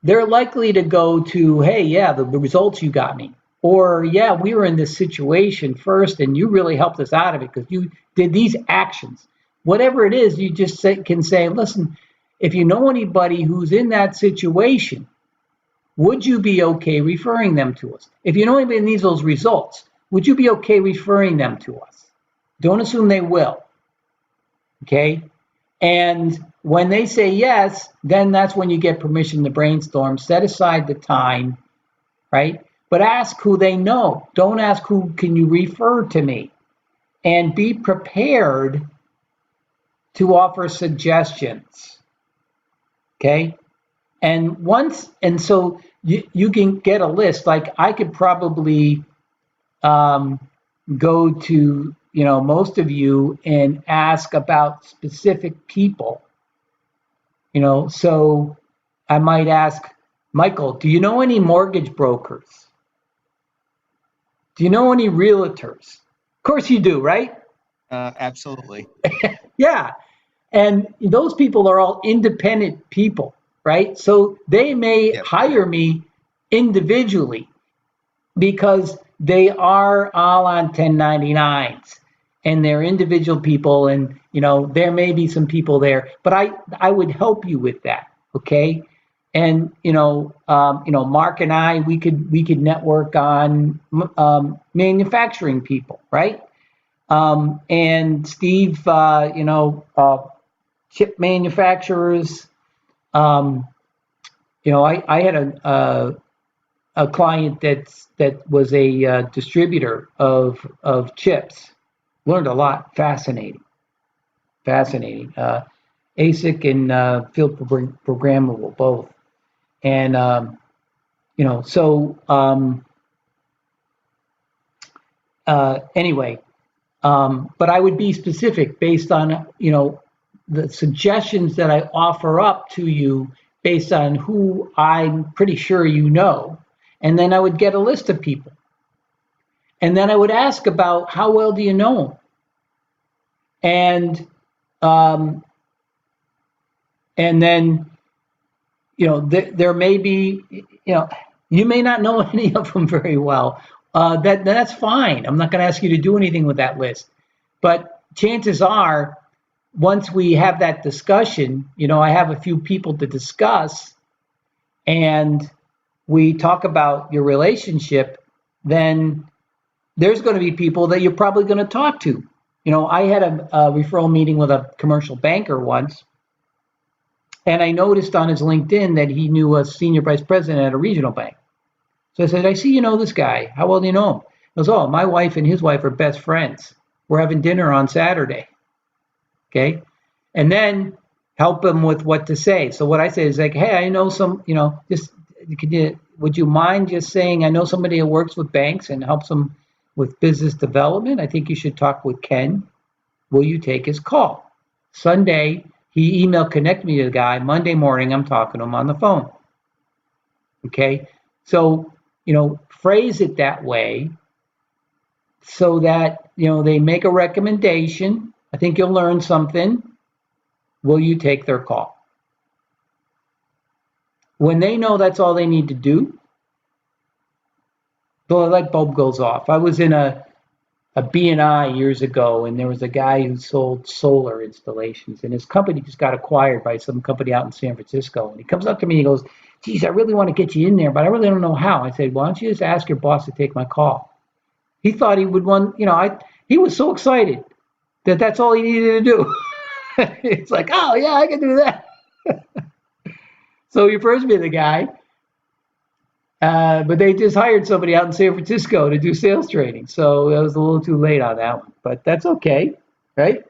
They're likely to go to, hey, yeah, the results you got me. Or, yeah, we were in this situation first and you really helped us out of it because you did these actions. Whatever it is, you just can say, listen, if you know anybody who's in that situation, would you be okay referring them to us? If you know anybody that needs those results, would you be okay referring them to us? Don't assume they will, okay? And when they say yes, then that's when you get permission to brainstorm. Set aside the time, right? But ask who they know. Don't ask who can you refer to me. And be prepared to offer suggestions, okay? And so you can get a list. Like I could probably go to most of you and ask about specific people. So I might ask, Michael, do you know any mortgage brokers? Do you know any realtors? Of course you do, right? Absolutely. Yeah. And those people are all independent people, right? So they may hire me individually because they are all on 1099s and they're individual people, and there may be some people there, but I would help you with that, okay? And Mark and I, we could network on manufacturing people, right? And Steve, chip manufacturers. I had a client that was a distributor of chips. Learned a lot. Fascinating. ASIC and field programmable both. And anyway, but I would be specific based on the suggestions that I offer up to you based on who I'm pretty sure you know. And then I would get a list of people. And then I would ask about how well do you know them? And then, there may be, you may not know any of them very well. That's fine. I'm not going to ask you to do anything with that list. But chances are once we have that discussion, I have a few people to discuss, and we talk about your relationship, then there's going to be people that you're probably going to talk to. I had a referral meeting with a commercial banker once, and I noticed on his LinkedIn that he knew a senior vice president at a regional bank. So I said, I see you know this guy. How well do you know him? He goes, oh, my wife and his wife are best friends. We're having dinner on Saturday. Okay. And then help him with what to say. So what I say is like, hey, I know some, would you mind just saying, I know somebody who works with banks and helps them with business development. I think you should talk with Ken. Will you take his call? Sunday, he connect me to the guy. Monday morning, I'm talking to him on the phone. Okay. So, phrase it that way so that, they make a recommendation. I think you'll learn something. Will you take their call? When they know that's all they need to do, the light bulb goes off. I was in a B&I years ago, and there was a guy who sold solar installations, and his company just got acquired by some company out in San Francisco. And he comes up to me and he goes, geez, I really want to get you in there, but I really don't know how. I said, why don't you just ask your boss to take my call? He thought he would want, he was so excited that that's all he needed to do. It's like, oh, yeah, I can do that. So he refers me to the guy. But they just hired somebody out in San Francisco to do sales training. So it was a little too late on that one. But that's okay, right?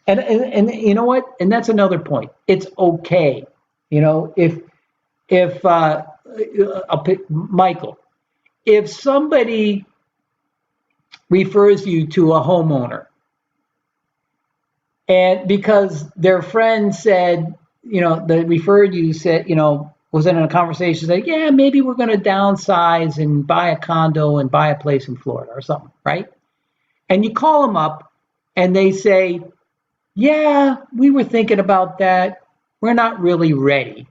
And you know what? And that's another point. It's okay. If I'll pick Michael. If somebody refers you to a homeowner, and because their friend said, that referred you said, was in a conversation like, yeah, maybe we're going to downsize and buy a condo and buy a place in Florida or something, right? And you call them up and they say, yeah, we were thinking about that. We're not really ready.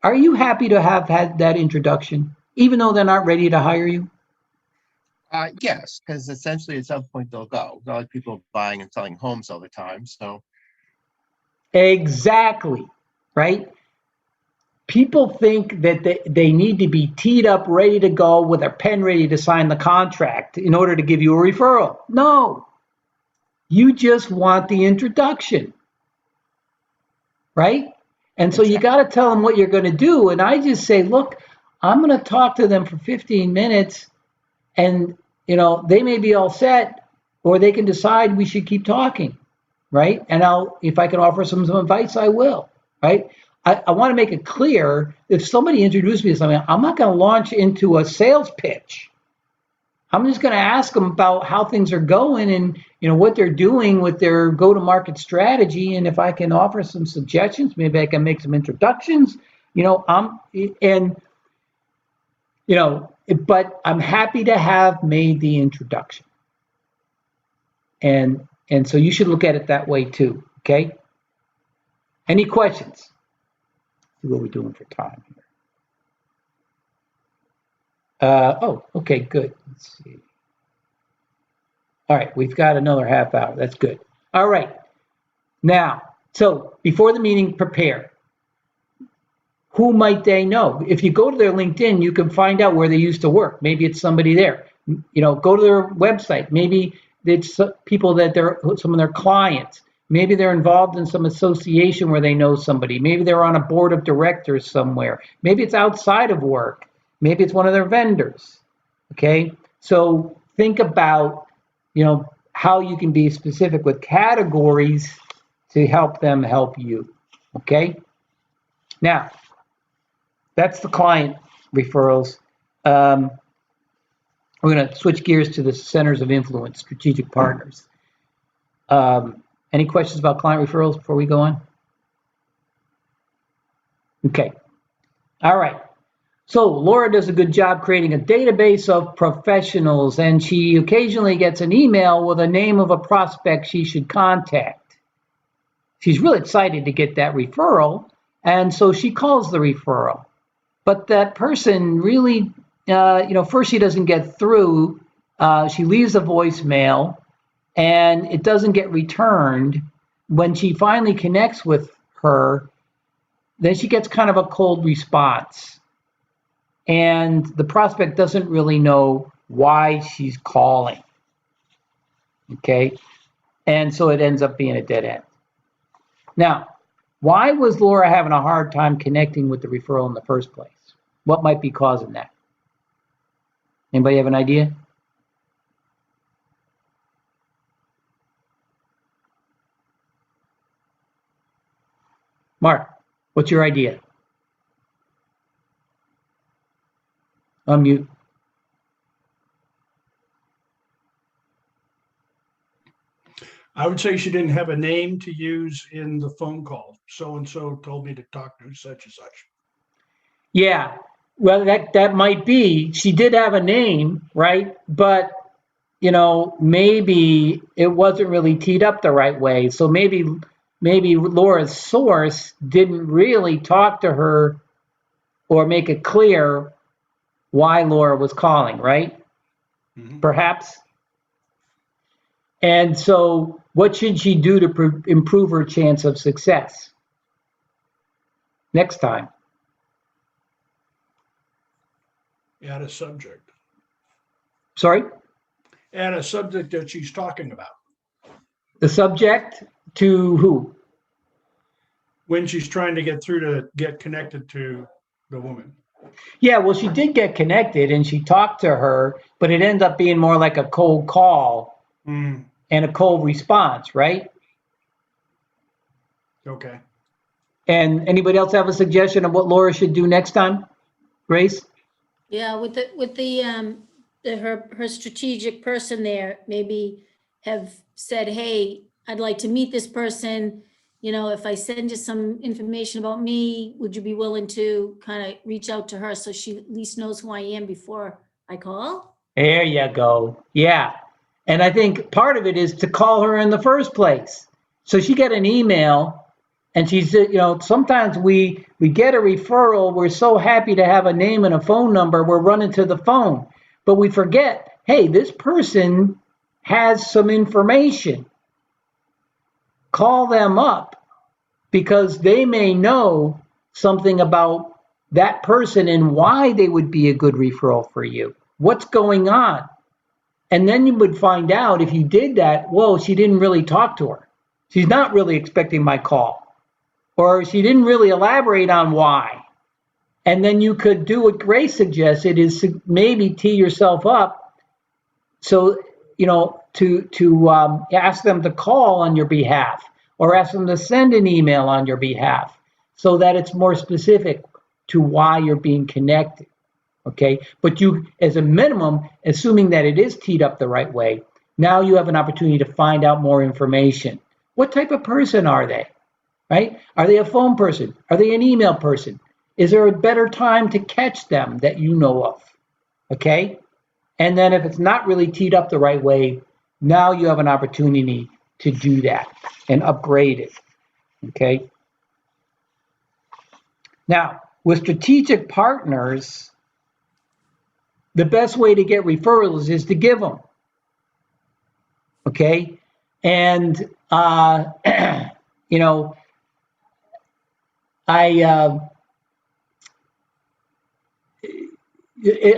Are you happy to have had that introduction, even though they're not ready to hire you? Yes, because essentially at some point they'll go. Not like people buying and selling homes all the time. So exactly, right? People think that they need to be teed up, ready to go with a pen ready to sign the contract in order to give you a referral. No, you just want the introduction, right? And so you got to tell them what you're going to do. And I just say, look, I'm going to talk to them for 15 minutes and, they may be all set or they can decide we should keep talking, right? And if I can offer some advice, I will, right? I want to make it clear, if somebody introduced me to something, I'm not going to launch into a sales pitch. I'm just going to ask them about how things are going and, what they're doing with their go-to-market strategy. And if I can offer some suggestions, maybe I can make some introductions, but I'm happy to have made the introduction. And so you should look at it that way too, okay? Any questions? See what we're doing for time here. Okay, good. Let's see. All right, we've got another half hour. That's good. All right. Now, so before the meeting, prepare. Who might they know? If you go to their LinkedIn, you can find out where they used to work. Maybe it's somebody there. Go to their website. Maybe it's people that they're some of their clients. Maybe they're involved in some association where they know somebody. Maybe they're on a board of directors somewhere. Maybe it's outside of work. Maybe it's one of their vendors. Okay? So think about, how you can be specific with categories to help them help you. Okay? Now, that's the client referrals. We're going to switch gears to the centers of influence, strategic partners. Any questions about client referrals before we go on? Okay. All right. So Laura does a good job creating a database of professionals, and she occasionally gets an email with a name of a prospect she should contact. She's really excited to get that referral, and so she calls the referral. But that person really, first she doesn't get through. She leaves a voicemail, and it doesn't get returned. When she finally connects with her, then she gets kind of a cold response. And the prospect doesn't really know why she's calling. Okay. And so it ends up being a dead end. Now, why was Laura having a hard time connecting with the referral in the first place? What might be causing that? Anybody have an idea? Mark, what's your idea? Unmute. I would say she didn't have a name to use in the phone call. So-and-so told me to talk to such and such. Yeah, well, that might be. She did have a name, right? But maybe it wasn't really teed up the right way. So maybe Laura's source didn't really talk to her or make it clear why Laura was calling, right? Mhm. Perhaps. And so what should she do to improve her chance of success next time? Add a subject. Sorry? Add a subject that she's talking about. The subject to who? When she's trying to get through to get connected to the woman. Yeah, well, she did get connected and she talked to her, but it ended up being more like a cold call Mm, and a cold response, right? okay. And anybody else have a suggestion of what Laura should do next time? Grace? Yeah, with her strategic person there, maybe have said, hey, I'd like to meet this person. If I send you some information about me, would you be willing to kind of reach out to her so she at least knows who I am before I call? There you go. Yeah. And I think part of it is to call her in the first place. So she got an email and she said, sometimes we get a referral. We're so happy to have a name and a phone number. We're running to the phone, but we forget, hey, this person has some information. Call them up because they may know something about that person and why they would be a good referral for you. What's going on? And then you would find out if you did that, whoa, she didn't really talk to her. She's not really expecting my call. Or she didn't really elaborate on why. And then you could do what Grace suggested is maybe tee yourself up. So, to ask them to call on your behalf or ask them to send an email on your behalf so that it's more specific to why you're being connected. Okay, but you, as a minimum, assuming that it is teed up the right way, now you have an opportunity to find out more information. What type of person are they, right? Are they a phone person? Are they an email person? Is there a better time to catch them that you know of? Okay, and then if it's not really teed up the right way, now you have an opportunity to do that and upgrade it. Okay. Now, with strategic partners, the best way to get referrals is to give them. Okay. And,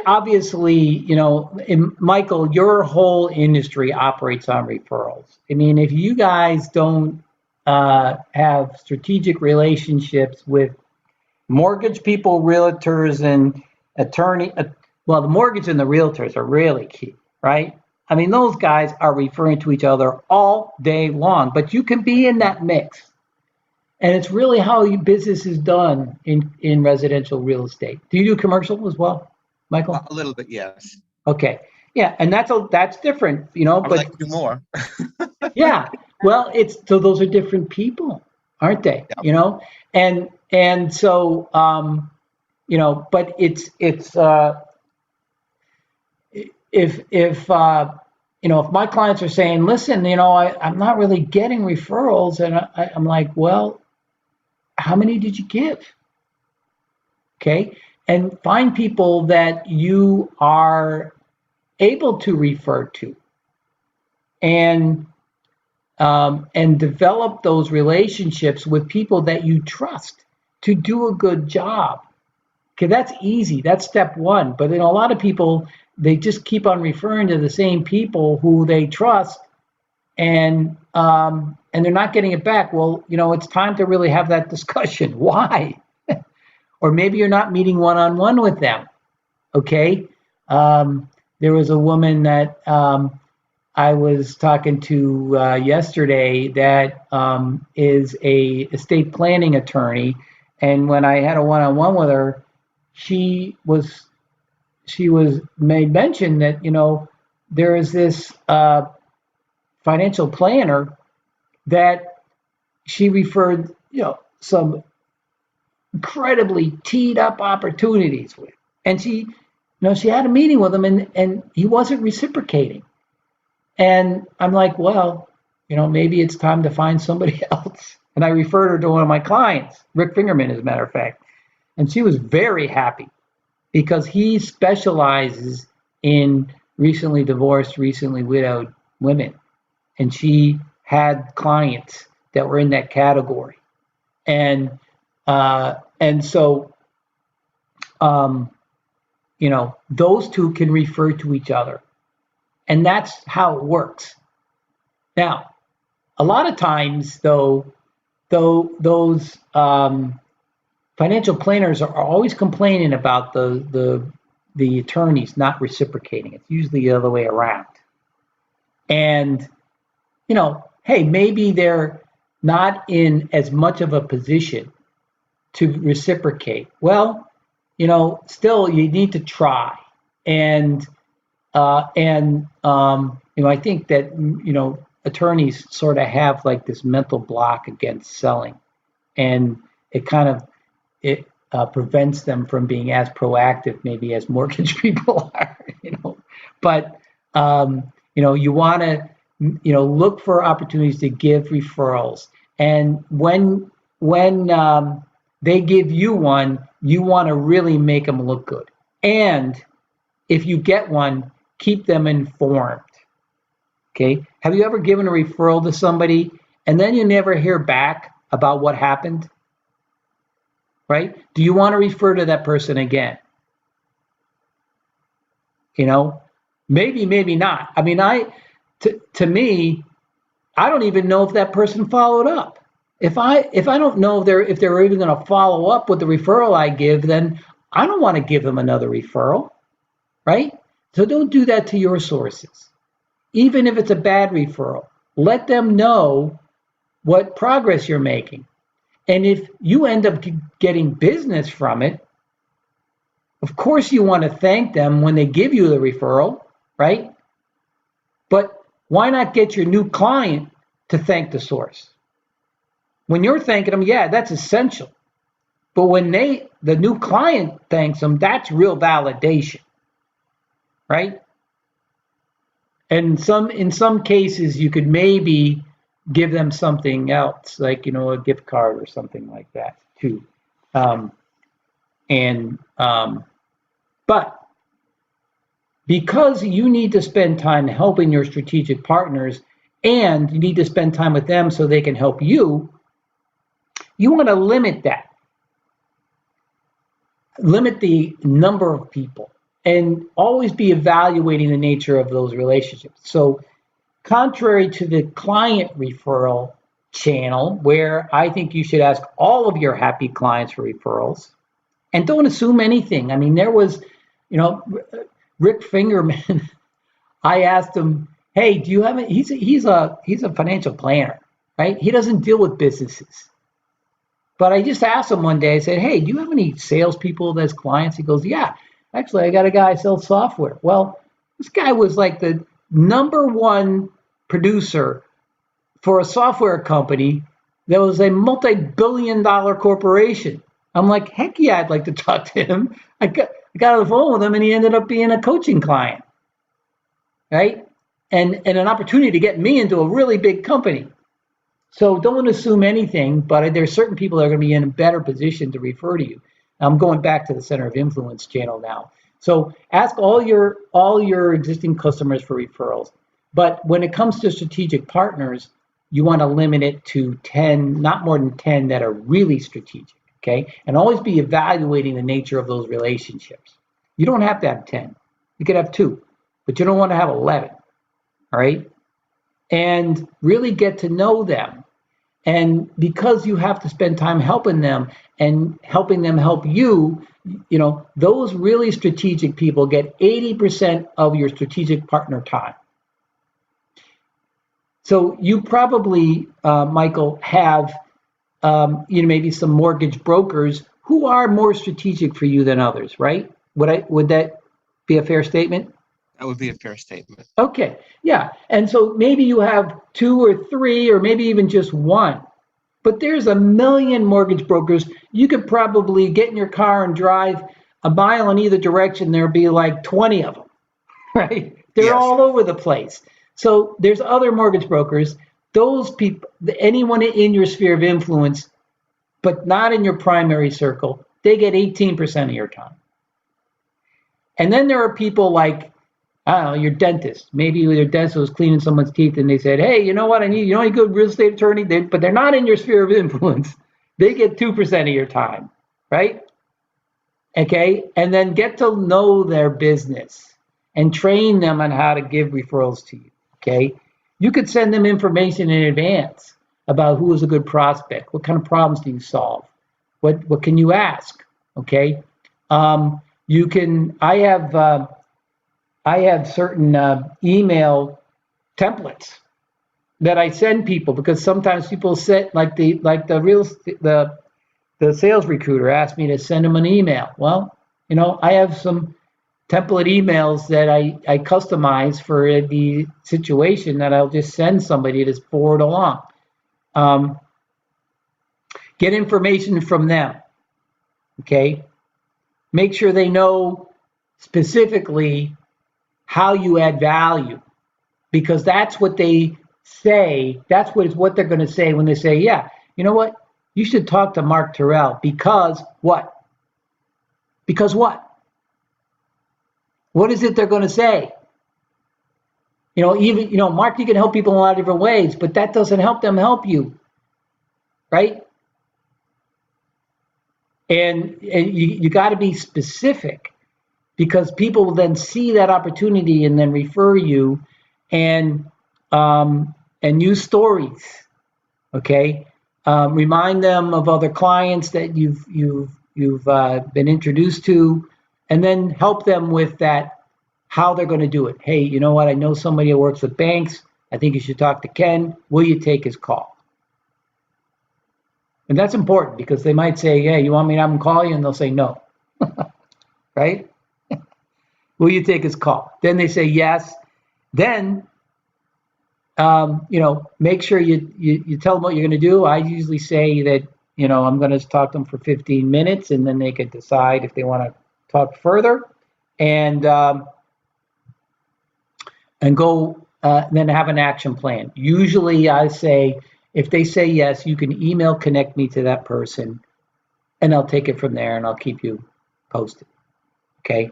obviously, Michael, your whole industry operates on referrals. I mean, if you guys don't have strategic relationships with mortgage people, realtors, and well, the mortgage and the realtors are really key, right? I mean, those guys are referring to each other all day long, but you can be in that mix. And it's really how business is done in residential real estate. Do you do commercial as well, Michael? A little bit, yes. Okay. Yeah, and that's different, I would but like to do more. yeah. Well, so those are different people, aren't they? Yep. And so but it's if my clients are saying, listen, I'm not really getting referrals, and I'm like, well, how many did you give? Okay. And find people that you are able to refer to. and develop those relationships with people that you trust to do a good job. Okay, that's easy. That's step one. But then a lot of people, they just keep on referring to the same people who they trust, and they're not getting it back. Well, it's time to really have that discussion. Why? Or maybe you're not meeting one-on-one with them. Okay. There was a woman that I was talking to yesterday that is a estate planning attorney, and when I had a one-on-one with her, she made mention that there is this financial planner that she referred some incredibly teed up opportunities with, and she had a meeting with him, and he wasn't reciprocating. And I'm like, well, maybe it's time to find somebody else. And I referred her to one of my clients, Rick Fingerman, as a matter of fact. And she was very happy because he specializes in recently divorced, recently widowed women. And she had clients that were in that category. And so, those two can refer to each other. And that's how it works. Now, a lot of times, though those financial planners are always complaining about the attorneys not reciprocating. It's usually the other way around. And, hey, maybe they're not in as much of a position to reciprocate. Well, still you need to try. And I think that, attorneys sort of have like this mental block against selling, and it prevents them from being as proactive maybe as mortgage people are, but, you want to, look for opportunities to give referrals. And when they give you one, you want to really make them look good. And if you get one, keep them informed. Okay. Have you ever given a referral to somebody and then you never hear back about what happened? Right? Do you want to refer to that person again? Maybe, maybe not. I mean, to me, I don't even know if that person followed up. If I don't know if they're even going to follow up with the referral I give, then I don't want to give them another referral. Right? So don't do that to your sources. Even if it's a bad referral, let them know what progress you're making. And if you end up getting business from it, of course you want to thank them when they give you the referral, right? But why not get your new client to thank the source? When you're thanking them, yeah, that's essential. But when the new client thanks them, that's real validation. Right? And in some cases, you could maybe give them something else, like, a gift card or something like that too. But because you need to spend time helping your strategic partners and you need to spend time with them so they can help you, you want to limit that. Limit the number of people. And always be evaluating the nature of those relationships. So contrary to the client referral channel, where I think you should ask all of your happy clients for referrals, and don't assume anything. I mean, there was, Rick Fingerman, I asked him, hey, do you have he's a financial planner, right? He doesn't deal with businesses. But I just asked him one day, I said, hey, do you have any salespeople as clients? He goes, yeah. Actually, I got a guy who sells software. Well, this guy was like the #1 producer for a software company that was a multi-billion-dollar corporation. I'm like, heck yeah, I'd like to talk to him. I got on the phone with him, and he ended up being a coaching client, right? And an opportunity to get me into a really big company. So don't assume anything, but there's certain people that are going to be in a better position to refer to you. I'm going back to the Center of Influence channel now. So ask all your existing customers for referrals, But when it comes to strategic partners, you want to limit it to 10, not more than 10 that are really strategic, okay? And always be evaluating the nature of those relationships. You don't have to have 10. You could have 2, but you don't want to have 11, all right? And really get to know them. And because you have to spend time helping them and helping them help you, you know, those really strategic people get 80% of your strategic partner time. So you probably, Michael, have, you know, maybe some mortgage brokers who are more strategic for you than others, right? Would that be a fair statement? That would be a fair statement. Okay, yeah. And so maybe you have 2 or 3, or maybe even just 1. But there's a million mortgage brokers. You could probably get in your car and drive a mile in either direction. There'll be like 20 of them, right? They're Yes. all over the place. So there's other mortgage brokers. Those people, anyone in your sphere of influence, but not in your primary circle, they get 18% of your time. And then there are people like, I don't know, your dentist. Maybe your dentist was cleaning someone's teeth and they said, hey, you know what I need? You know, a good real estate attorney, but they're not in your sphere of influence. They get 2% of your time, right? Okay, and then get to know their business and train them on how to give referrals to you, okay? You could send them information in advance about who is a good prospect. What kind of problems do you solve? What can you ask, okay? You can, I have certain email templates that I send people because sometimes people set the sales recruiter asked me to send them an email. Well, you know, I have some template emails that I customize for the situation that I'll just send somebody to forward along. Get information from them, okay? Make sure they know specifically how you add value, because that's what they say. That's what they're going to say when they say, yeah, you know what? You should talk to Mark Terrell because what? Because what? What is it they're going to say? You know, even, you know, Mark, you can help people in a lot of different ways, but that doesn't help them help you, right? And you got to be specific, because people will then see that opportunity and then refer you, and use stories, okay? Remind them of other clients that you've been introduced to, and then help them with that, how they're going to do it. Hey, you know what? I know somebody who works with banks. I think you should talk to Ken. Will you take his call? And that's important, because they might say, hey, you want me to have him call you? And they'll say no, right? Will you take his call? Then they say yes. Then, you know, make sure you tell them what you're going to do. I usually say that, you know, I'm going to talk to them for 15 minutes, and then they can decide if they want to talk further, and go, then have an action plan. Usually I say, if they say yes, you can email connect me to that person, and I'll take it from there, and I'll keep you posted, okay?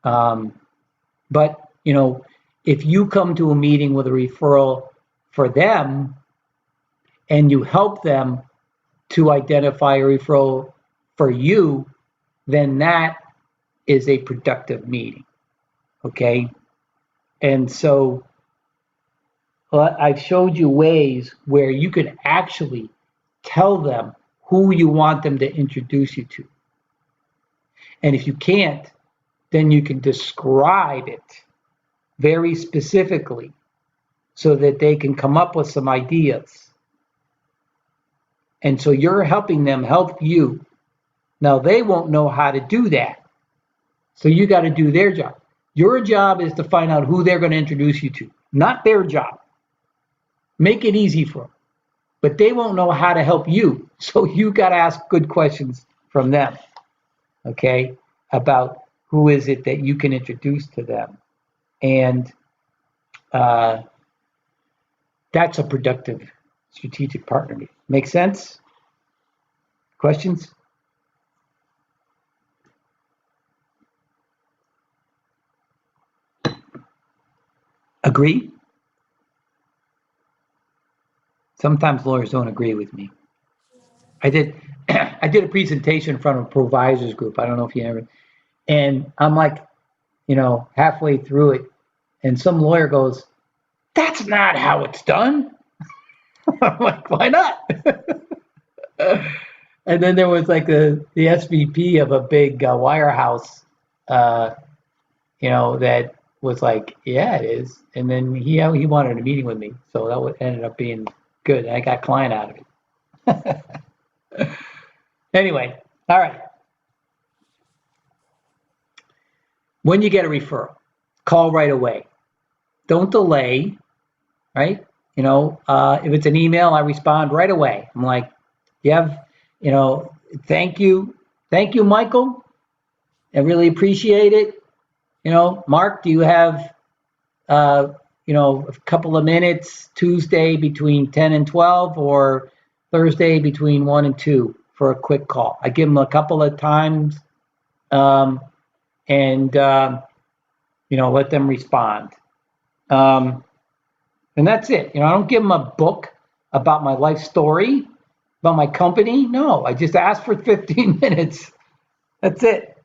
But, you know, if you come to a meeting with a referral for them and you help them to identify a referral for you, then that is a productive meeting, okay? And so I've showed you ways where you could actually tell them who you want them to introduce you to. And if you can't, then you can describe it very specifically so that they can come up with some ideas. And so you're helping them help you. Now they won't know how to do that. So you got to do their job. Your job is to find out who they're going to introduce you to, not their job. Make it easy for them. But they won't know how to help you. So you got to ask good questions from them, okay, about who is it that you can introduce to them. And that's a productive strategic partner. Make sense? Questions? Agree? Sometimes lawyers don't agree with me. I did a presentation in front of a provisors group. I don't know if you ever, and I'm like, halfway through it, and some lawyer goes, "That's not how it's done." I'm like, "Why not?" And then there was like the SVP of a big wirehouse, that was like, "Yeah, it is." And then he wanted a meeting with me, so that ended up being good. I got client out of it. Anyway, all right. When you get a referral, call right away. Don't delay, right? If it's an email, I respond right away. I'm like, thank you, Michael. I really appreciate it. Mark, do you have, a couple of minutes Tuesday between 10 and 12 or Thursday between 1 and 2 for a quick call? I give them a couple of times, and let them respond. And that's it. I don't give them a book about my life story, about my company. No, I just ask for 15 minutes. That's it.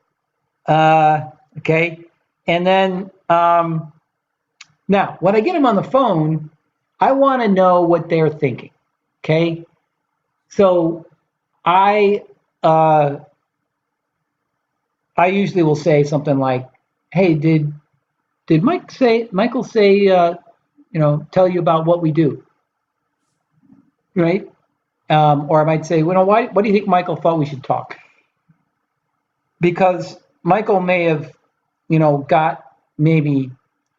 Okay. And then now, when I get them on the phone, I want to know what they're thinking. Okay. So I usually will say something like, "Hey, did Michael say, tell you about what we do?" Right? Or I might say, what do you think Michael thought we should talk? Because Michael may have, got maybe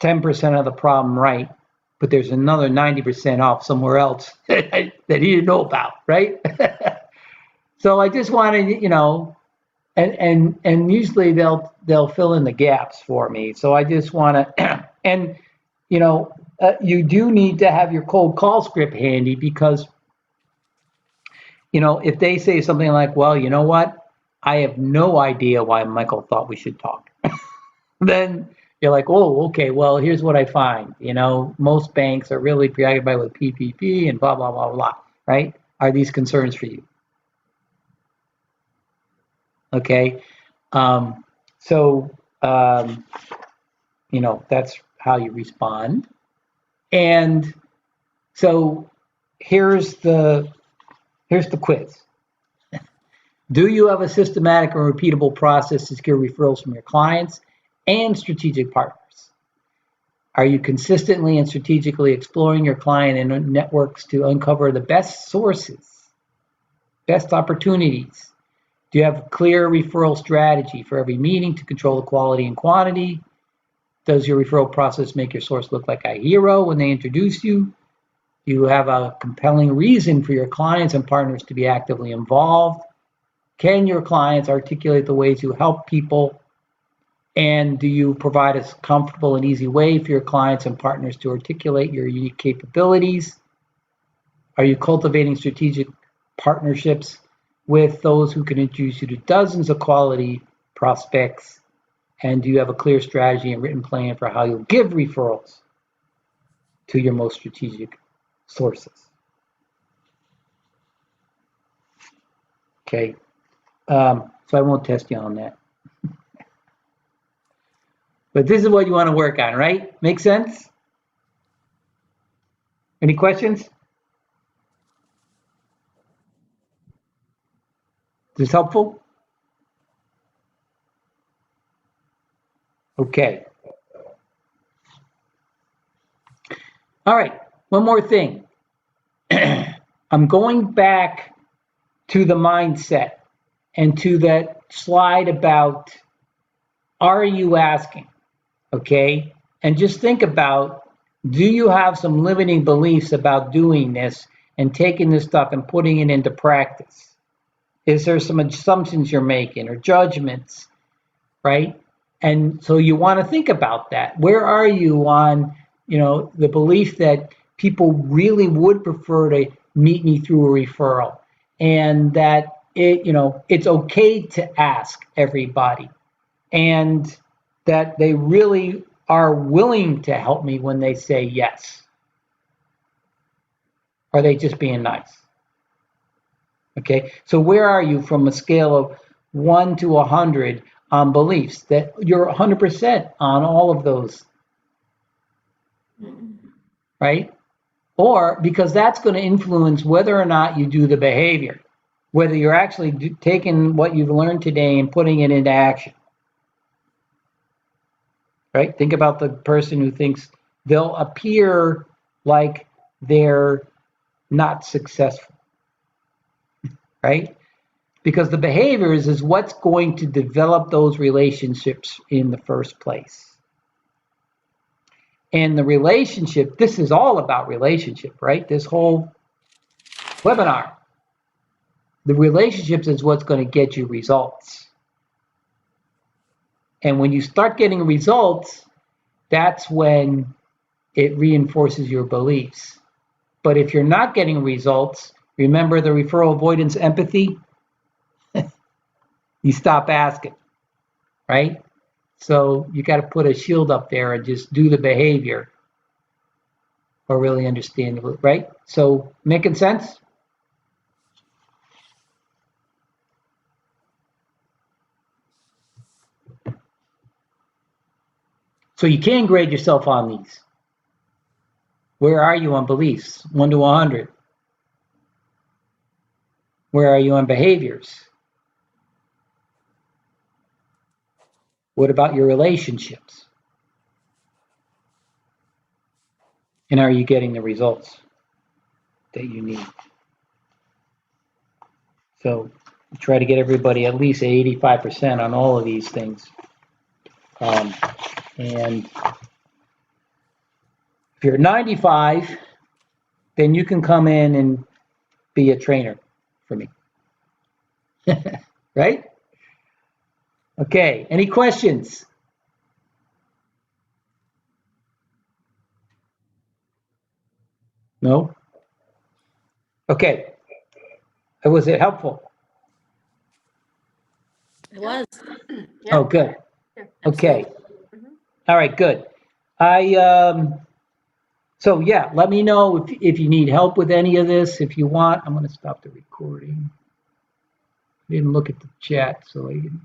10% of the problem right, but there's another 90% off somewhere else that he didn't know about, right? So I just wanted, and usually they'll fill in the gaps for me. So I just want to, and you do need to have your cold call script handy because, if they say something like, "Well, you know what? I have no idea why Michael thought we should talk," then you're like, "Oh, okay. Well, here's what I find. Most banks are really preoccupied with PPP and blah blah blah blah. Right? Are these concerns for you?" Okay. So, that's how you respond. And so here's the quiz. Do you have a systematic and repeatable process to secure referrals from your clients and strategic partners? Are you consistently and strategically exploring your client and networks to uncover the best sources, best opportunities? Do you have a clear referral strategy for every meeting to control the quality and quantity? Does your referral process make your source look like a hero when they introduce you? Do you have a compelling reason for your clients and partners to be actively involved? Can your clients articulate the ways you help people? And do you provide a comfortable and easy way for your clients and partners to articulate your unique capabilities? Are you cultivating strategic partnerships with those who can introduce you to dozens of quality prospects? And do you have a clear strategy and written plan for how you'll give referrals to your most strategic sources? Okay. So I won't test you on that. But this is what you want to work on, right? Make sense? Any questions? Is this helpful? Okay. All right. One more thing. I'm going back to the mindset and to that slide about, are you asking? Okay. And just think about, do you have some limiting beliefs about doing this and taking this stuff and putting it into practice? Is there some assumptions you're making or judgments, right? And so you want to think about that. Where are you on, the belief that people really would prefer to meet me through a referral, and that it's okay to ask everybody, and that they really are willing to help me when they say yes. Or are they just being nice? Okay, so where are you from a scale of 1 to 100 on beliefs? That you're 100% on all of those, right? Or because that's going to influence whether or not you do the behavior, whether you're actually taking what you've learned today and putting it into action. Right? Think about the person who thinks they'll appear like they're not successful, right? Because the behaviors is what's going to develop those relationships in the first place. And the relationship, this is all about relationship, right? This whole webinar. The relationships is what's going to get you results. And when you start getting results, that's when it reinforces your beliefs. But if you're not getting results, remember the referral avoidance empathy? You stop asking, right? So you got to put a shield up there and just do the behavior or really understand it, right? So making sense? So you can grade yourself on these. Where are you on beliefs? 1 to 100. Where are you on behaviors? What about your relationships? And are you getting the results that you need? So try to get everybody at least 85% on all of these things. And if you're 95, then you can come in and be a trainer for me. Right? Okay, any questions? No? Okay. Was it helpful? It was. Yeah. Oh, good. Okay. Mhm. All right, good. So yeah, let me know if you need help with any of this. If you want, I'm going to stop the recording. I didn't look at the chat, so I didn't.